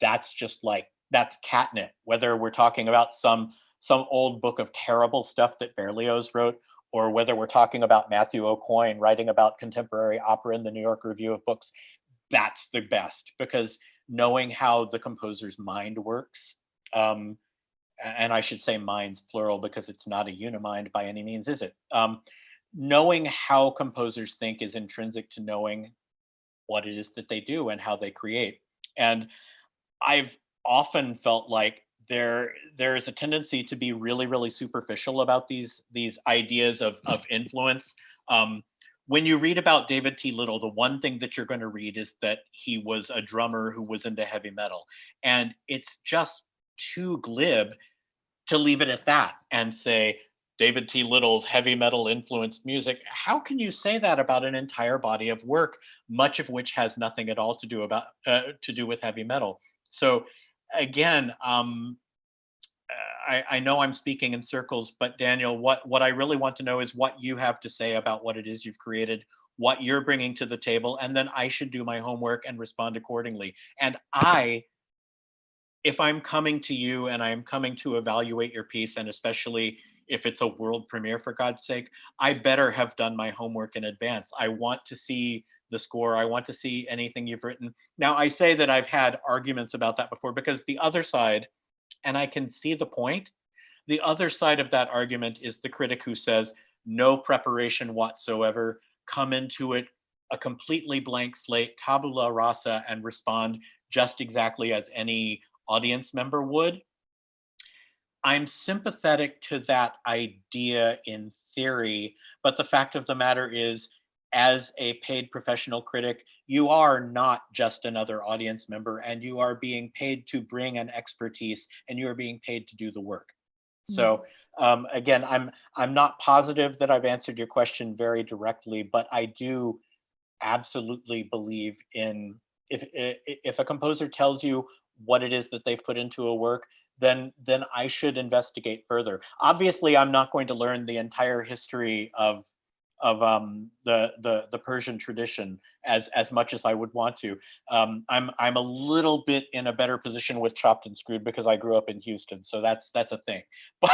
Speaker 2: that's just like, that's catnip. Whether we're talking about some old book of terrible stuff that Berlioz wrote, or whether we're talking about Matthew O'Coin writing about contemporary opera in the New York Review of Books, that's the best, because knowing how the composer's mind works, and I should say minds plural because it's not a unimind by any means, is it? Knowing how composers think is intrinsic to knowing what it is that they do and how they create. And I've often felt like there is a tendency to be really, really superficial about these ideas of influence. When you read about David T. Little, the one thing that you're going to read is that he was a drummer who was into heavy metal. And it's just too glib to leave it at that and say, David T. Little's heavy metal influenced music. How can you say that about an entire body of work, much of which has nothing at all to do with heavy metal? So again, I know I'm speaking in circles, but Daniel, what I really want to know is what you have to say about what it is you've created, what you're bringing to the table, and then I should do my homework and respond accordingly. And if I'm coming to you and I'm coming to evaluate your piece, and especially if it's a world premiere, for God's sake, I better have done my homework in advance. I want to see the score. I want to see anything you've written. Now, I say that I've had arguments about that before because the other side, and I can see the point, the other side of that argument is the critic who says, no preparation whatsoever, come into it a completely blank slate, tabula rasa, and respond just exactly as any audience member would. I'm sympathetic to that idea in theory, but the fact of the matter is, as a paid professional critic, you are not just another audience member, and you are being paid to bring an expertise, and you are being paid to do the work. So again, I'm not positive that I've answered your question very directly, but I do absolutely believe in if a composer tells you what it is that they've put into a work, then I should investigate further. Obviously, I'm not going to learn the entire history of the Persian tradition as much as I would want to. I'm a little bit in a better position with Chopped and Screwed because I grew up in Houston, so that's a thing. But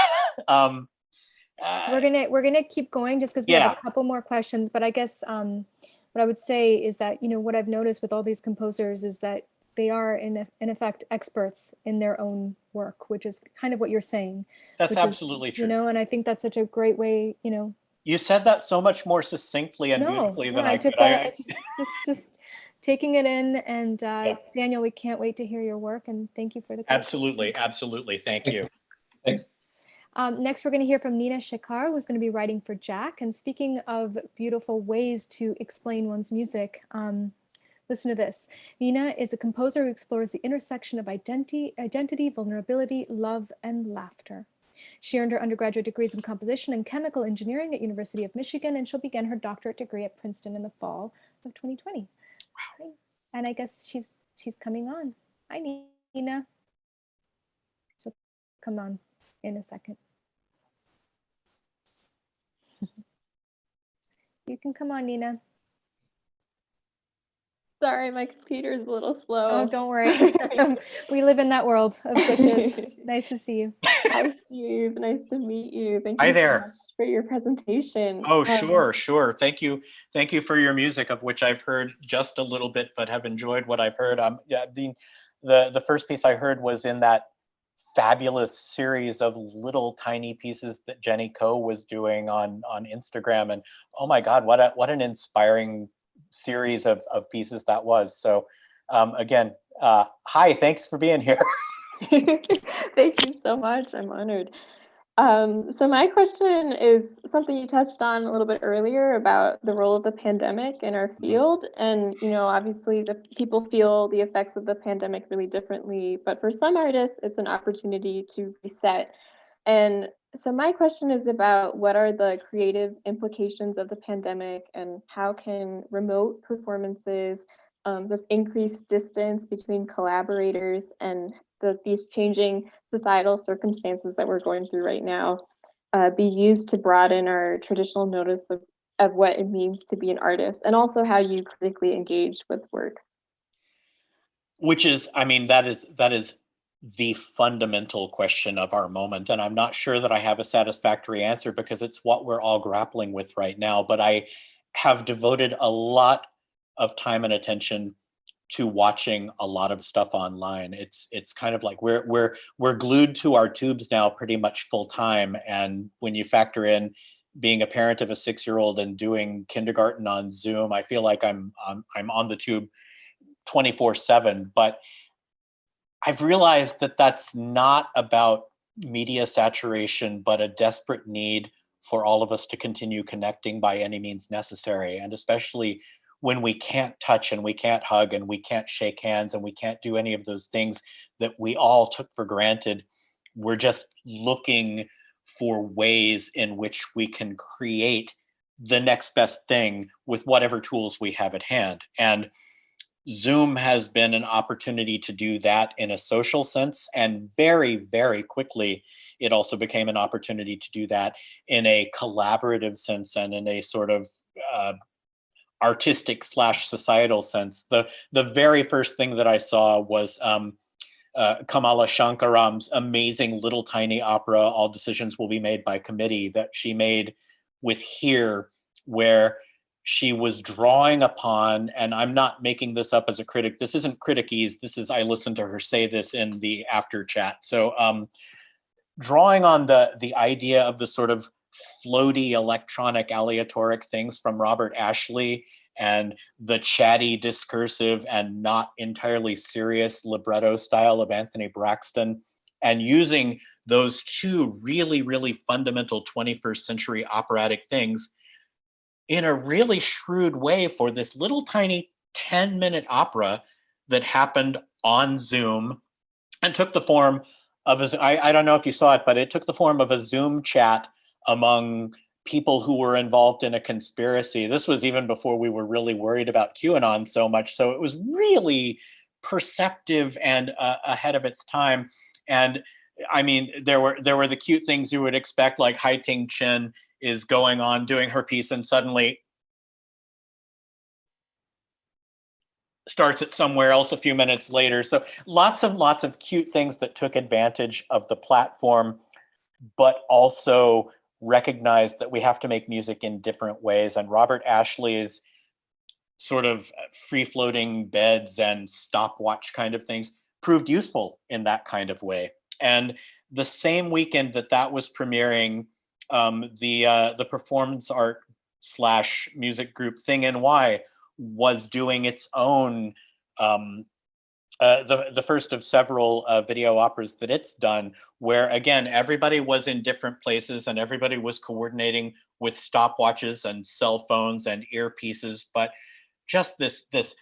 Speaker 1: So we're gonna keep going just because we have a couple more questions. But I guess what I would say is that, you know, what I've noticed with all these composers is that they are in effect experts in their own work, which is kind of what you're saying.
Speaker 2: That's
Speaker 1: which
Speaker 2: absolutely
Speaker 1: is,
Speaker 2: true.
Speaker 1: You know, and I think that's such a great way, you know.
Speaker 2: You said that so much more succinctly and beautifully than I could.
Speaker 1: I just taking it in, and Daniel, we can't wait to hear your work, and thank you for the
Speaker 2: absolutely. Thank you.
Speaker 4: Thanks.
Speaker 1: Next, we're going to hear from Nina Shekar, who's going to be writing for Jack. And speaking of beautiful ways to explain one's music, listen to this. Nina is a composer who explores the intersection of identity, vulnerability, love, and laughter. She earned her undergraduate degrees in composition and chemical engineering at University of Michigan, and she'll begin her doctorate degree at Princeton in the fall of 2020. Wow. And I guess she's coming on. Hi, Nina. She'll come on in a second. You can come on, Nina.
Speaker 5: Sorry, my computer is a little slow.
Speaker 1: Oh, don't worry. We live in that world of glitches. Nice to see you.
Speaker 5: Hi, Steve. Nice to meet you. Thank you
Speaker 2: so
Speaker 5: much for your presentation.
Speaker 2: Oh, sure. Thank you for your music, of which I've heard just a little bit, but have enjoyed what I've heard. The first piece I heard was in that fabulous series of little tiny pieces that Jenny Koh was doing on Instagram, and oh my God, what an inspiring series of pieces that was. So again, hi, thanks for being here.
Speaker 5: Thank you so much. I'm honored. So my question is something you touched on a little bit earlier about the role of the pandemic in our field. And, you know, obviously the people feel the effects of the pandemic really differently, but for some artists, it's an opportunity to reset. And so my question is about what are the creative implications of the pandemic, and how can remote performances, this increased distance between collaborators, and these changing societal circumstances that we're going through right now be used to broaden our traditional notice of what it means to be an artist, and also how you critically engage with work?
Speaker 2: Which is, I mean, that is the fundamental question of our moment. And I'm not sure that I have a satisfactory answer because it's what we're all grappling with right now. But I have devoted a lot of time and attention to watching a lot of stuff online. It's kind of like we're glued to our tubes now pretty much full time. And when you factor in being a parent of a 6-year-old and doing kindergarten on Zoom, I feel like I'm on the tube 24/7. But I've realized that that's not about media saturation, but a desperate need for all of us to continue connecting by any means necessary. And especially when we can't touch and we can't hug and we can't shake hands and we can't do any of those things that we all took for granted, we're just looking for ways in which we can create the next best thing with whatever tools we have at hand. And Zoom has been an opportunity to do that in a social sense, and very, very quickly, it also became an opportunity to do that in a collaborative sense and in a sort of artistic / societal sense. The very first thing that I saw was Kamala Shankaram's amazing little tiny opera, All Decisions Will Be Made by Committee, that she made with Here, where she was drawing upon, and I'm not making this up as a critic, this isn't criticese, this is, I listened to her say this in the after chat. So drawing on the idea of the sort of floaty electronic aleatoric things from Robert Ashley and the chatty discursive and not entirely serious libretto style of Anthony Braxton, and using those two really, really fundamental 21st century operatic things in a really shrewd way for this little tiny 10-minute opera that happened on Zoom and took the form of I don't know if you saw it, but it took the form of a Zoom chat among people who were involved in a conspiracy. This was even before we were really worried about QAnon so much. So it was really perceptive and ahead of its time. And I mean, there were the cute things you would expect, like Hai Ting Chen is going on doing her piece and suddenly starts it somewhere else a few minutes later. So lots of cute things that took advantage of the platform, but also recognized that we have to make music in different ways. And Robert Ashley's sort of free-floating beds and stopwatch kind of things proved useful in that kind of way. And the same weekend that was premiering, the performance art / music group Thing NY was doing its own, the first of several video operas that it's done, where again, everybody was in different places and everybody was coordinating with stopwatches and cell phones and earpieces, but just this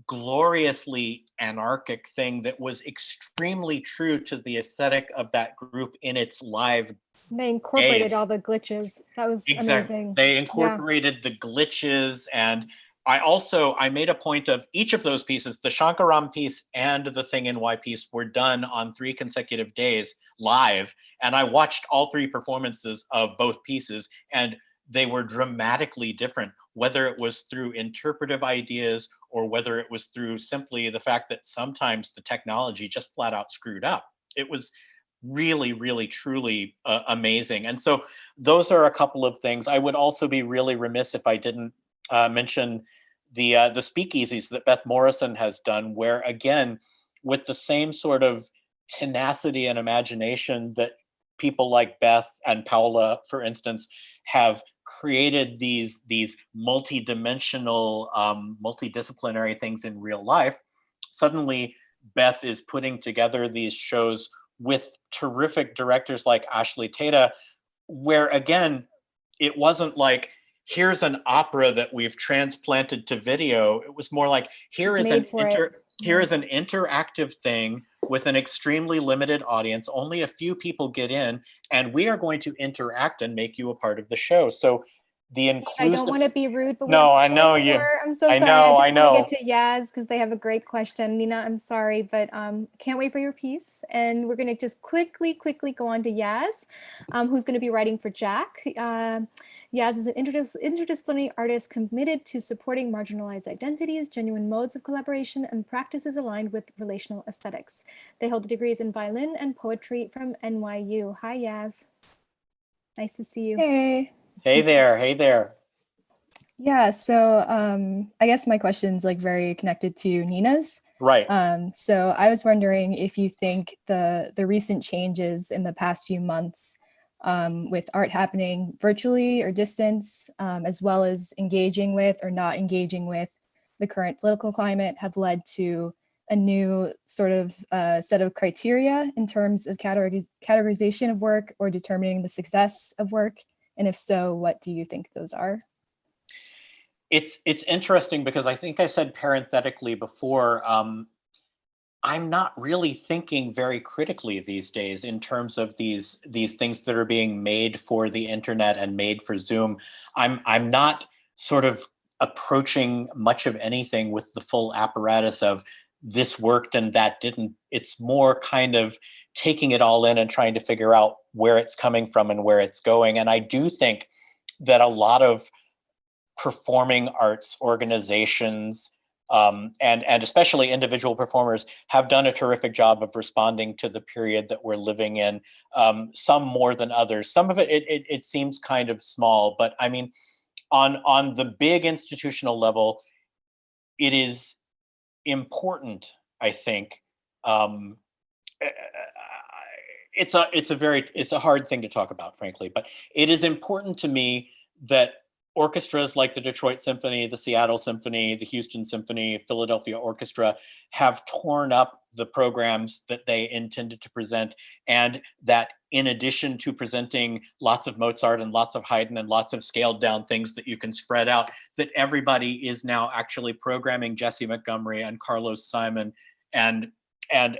Speaker 2: gloriously anarchic thing that was extremely true to the aesthetic of that group in its live
Speaker 1: They incorporated
Speaker 2: days.
Speaker 1: all the glitches. That was
Speaker 2: Exactly.
Speaker 1: amazing.
Speaker 2: They incorporated the glitches, and I made a point of each of those pieces, the Shankaram piece and the Thing NY piece, were done on 3 consecutive days live, and I watched all 3 performances of both pieces, and they were dramatically different, whether it was through interpretive ideas or whether it was through simply the fact that sometimes the technology just flat out screwed up. It was really, really, truly amazing. And so those are a couple of things. I would also be really remiss if I didn't mention the speakeasies that Beth Morrison has done, where again, with the same sort of tenacity and imagination that people like Beth and Paula, for instance, have created these multi-dimensional, multidisciplinary things in real life, suddenly Beth is putting together these shows with terrific directors like Ashley Tata, where again, it wasn't like, here's an opera that we've transplanted to video. It was more like, here is an interactive thing with an extremely limited audience. Only a few people get in, and we are going to interact and make you a part of the show. So the
Speaker 1: Steve, I don't want to be rude, but we
Speaker 2: No,
Speaker 1: have
Speaker 2: I know you.
Speaker 1: more. I'm so sorry. I just want to get to Yaz because they have a great question. Nina, I'm sorry, but can't wait for your piece. And we're going to just quickly go on to Yaz, who's going to be writing for Jack. Yaz is an interdisciplinary artist committed to supporting marginalized identities, genuine modes of collaboration, and practices aligned with relational aesthetics. They hold degrees in violin and poetry from NYU. Hi, Yaz. Nice to see you.
Speaker 6: Hey.
Speaker 2: Hey there, hey there.
Speaker 6: Yeah, so I guess my question's like very connected to Nina's.
Speaker 2: Right.
Speaker 6: So I was wondering if you think the recent changes in the past few months with art happening virtually or distance, as well as engaging with or not engaging with the current political climate, have led to a new sort of set of criteria in terms of categorization of work or determining the success of work. And if so, what do you think those are?
Speaker 2: It's interesting because I think I said parenthetically before, I'm not really thinking very critically these days in terms of these things that are being made for the internet and made for Zoom. I'm not sort of approaching much of anything with the full apparatus of this worked and that didn't. It's more kind of taking it all in and trying to figure out where it's coming from and where it's going. And I do think that a lot of performing arts organizations and especially individual performers have done a terrific job of responding to the period that we're living in, some more than others. Some of it seems kind of small, but I mean, on the big institutional level, it is important, I think. It's a hard thing to talk about, frankly, but it is important to me that orchestras like the Detroit Symphony, the Seattle Symphony, the Houston Symphony, Philadelphia Orchestra have torn up the programs that they intended to present, and that in addition to presenting lots of Mozart and lots of Haydn and lots of scaled down things that you can spread out, that everybody is now actually programming Jesse Montgomery and Carlos Simon and And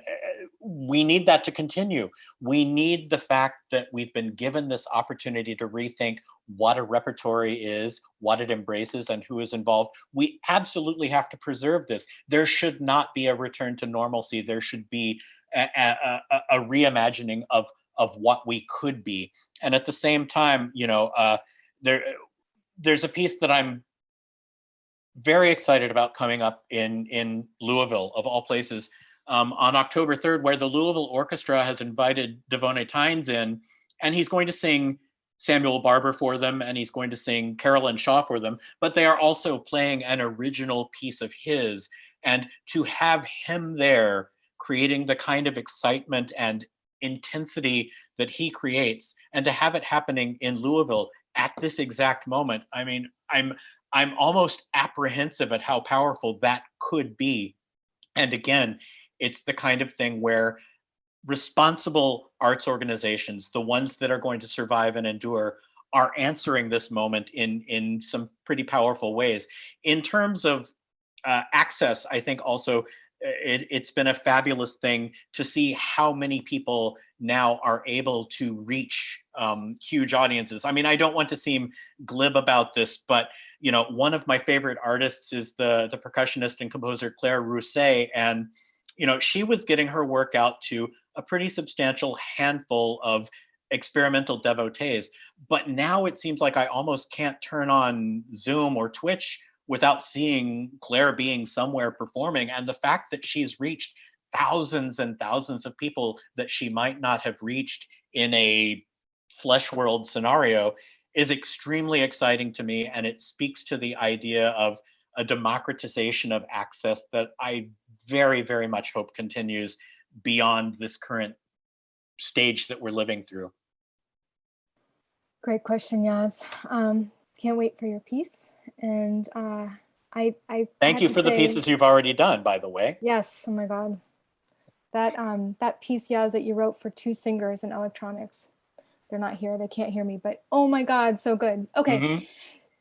Speaker 2: we need that to continue. We need the fact that we've been given this opportunity to rethink what a repertory is, what it embraces, and who is involved. We absolutely have to preserve this. There should not be a return to normalcy. There should be a reimagining of what we could be. And at the same time, there's a piece that I'm very excited about coming up in Louisville, of all places, on October 3rd, where the Louisville Orchestra has invited Devone Tynes in, and he's going to sing Samuel Barber for them, and he's going to sing Carolyn Shaw for them, but they are also playing an original piece of his. And to have him there creating the kind of excitement and intensity that he creates, and to have it happening in Louisville at this exact moment, I mean, I'm almost apprehensive at how powerful that could be. And again, it's the kind of thing where responsible arts organizations, the ones that are going to survive and endure, are answering this moment in some pretty powerful ways. In terms of access, I think also it's been a fabulous thing to see how many people now are able to reach huge audiences. I mean, I don't want to seem glib about this, but one of my favorite artists is the percussionist and composer Claire Rousset, and she was getting her work out to a pretty substantial handful of experimental devotees. But now it seems like I almost can't turn on Zoom or Twitch without seeing Claire being somewhere performing. And the fact that she's reached thousands and thousands of people that she might not have reached in a flesh world scenario is extremely exciting to me. And it speaks to the idea of a democratization of access that I very, very much hope continues beyond this current stage that we're living through.
Speaker 1: Great question, Yaz. Can't wait for your piece. And I
Speaker 2: thank you for the pieces you've already done, by the way.
Speaker 1: Yes. Oh my God. That piece, Yaz, that you wrote for two singers in electronics. They're not here. They can't hear me, but oh my God, so good. Okay.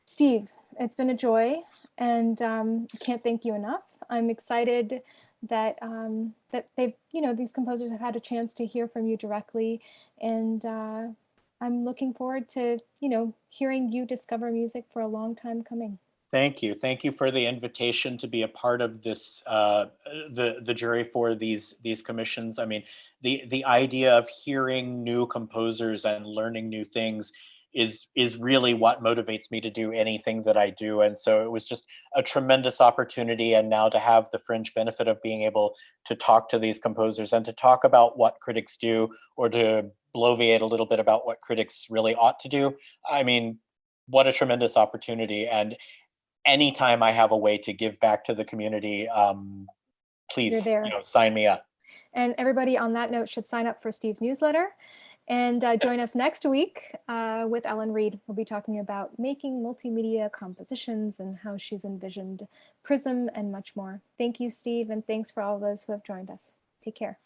Speaker 1: Steve, it's been a joy, and can't thank you enough. I'm excited that that they've, these composers have had a chance to hear from you directly, and I'm looking forward to, hearing you discover music for a long time coming.
Speaker 2: Thank you. Thank you for the invitation to be a part of this, the jury for these commissions. I mean, the idea of hearing new composers and learning new things is really what motivates me to do anything that I do. And so it was just a tremendous opportunity. And now to have the fringe benefit of being able to talk to these composers and to talk about what critics do, or to bloviate a little bit about what critics really ought to do. I mean, what a tremendous opportunity. And anytime I have a way to give back to the community, please, sign me up.
Speaker 1: And everybody on that note should sign up for Steve's newsletter, and join us next week with Ellen Reed. We'll be talking about making multimedia compositions and how she's envisioned Prism and much more. Thank you, Steve, and thanks for all those who have joined us. Take care.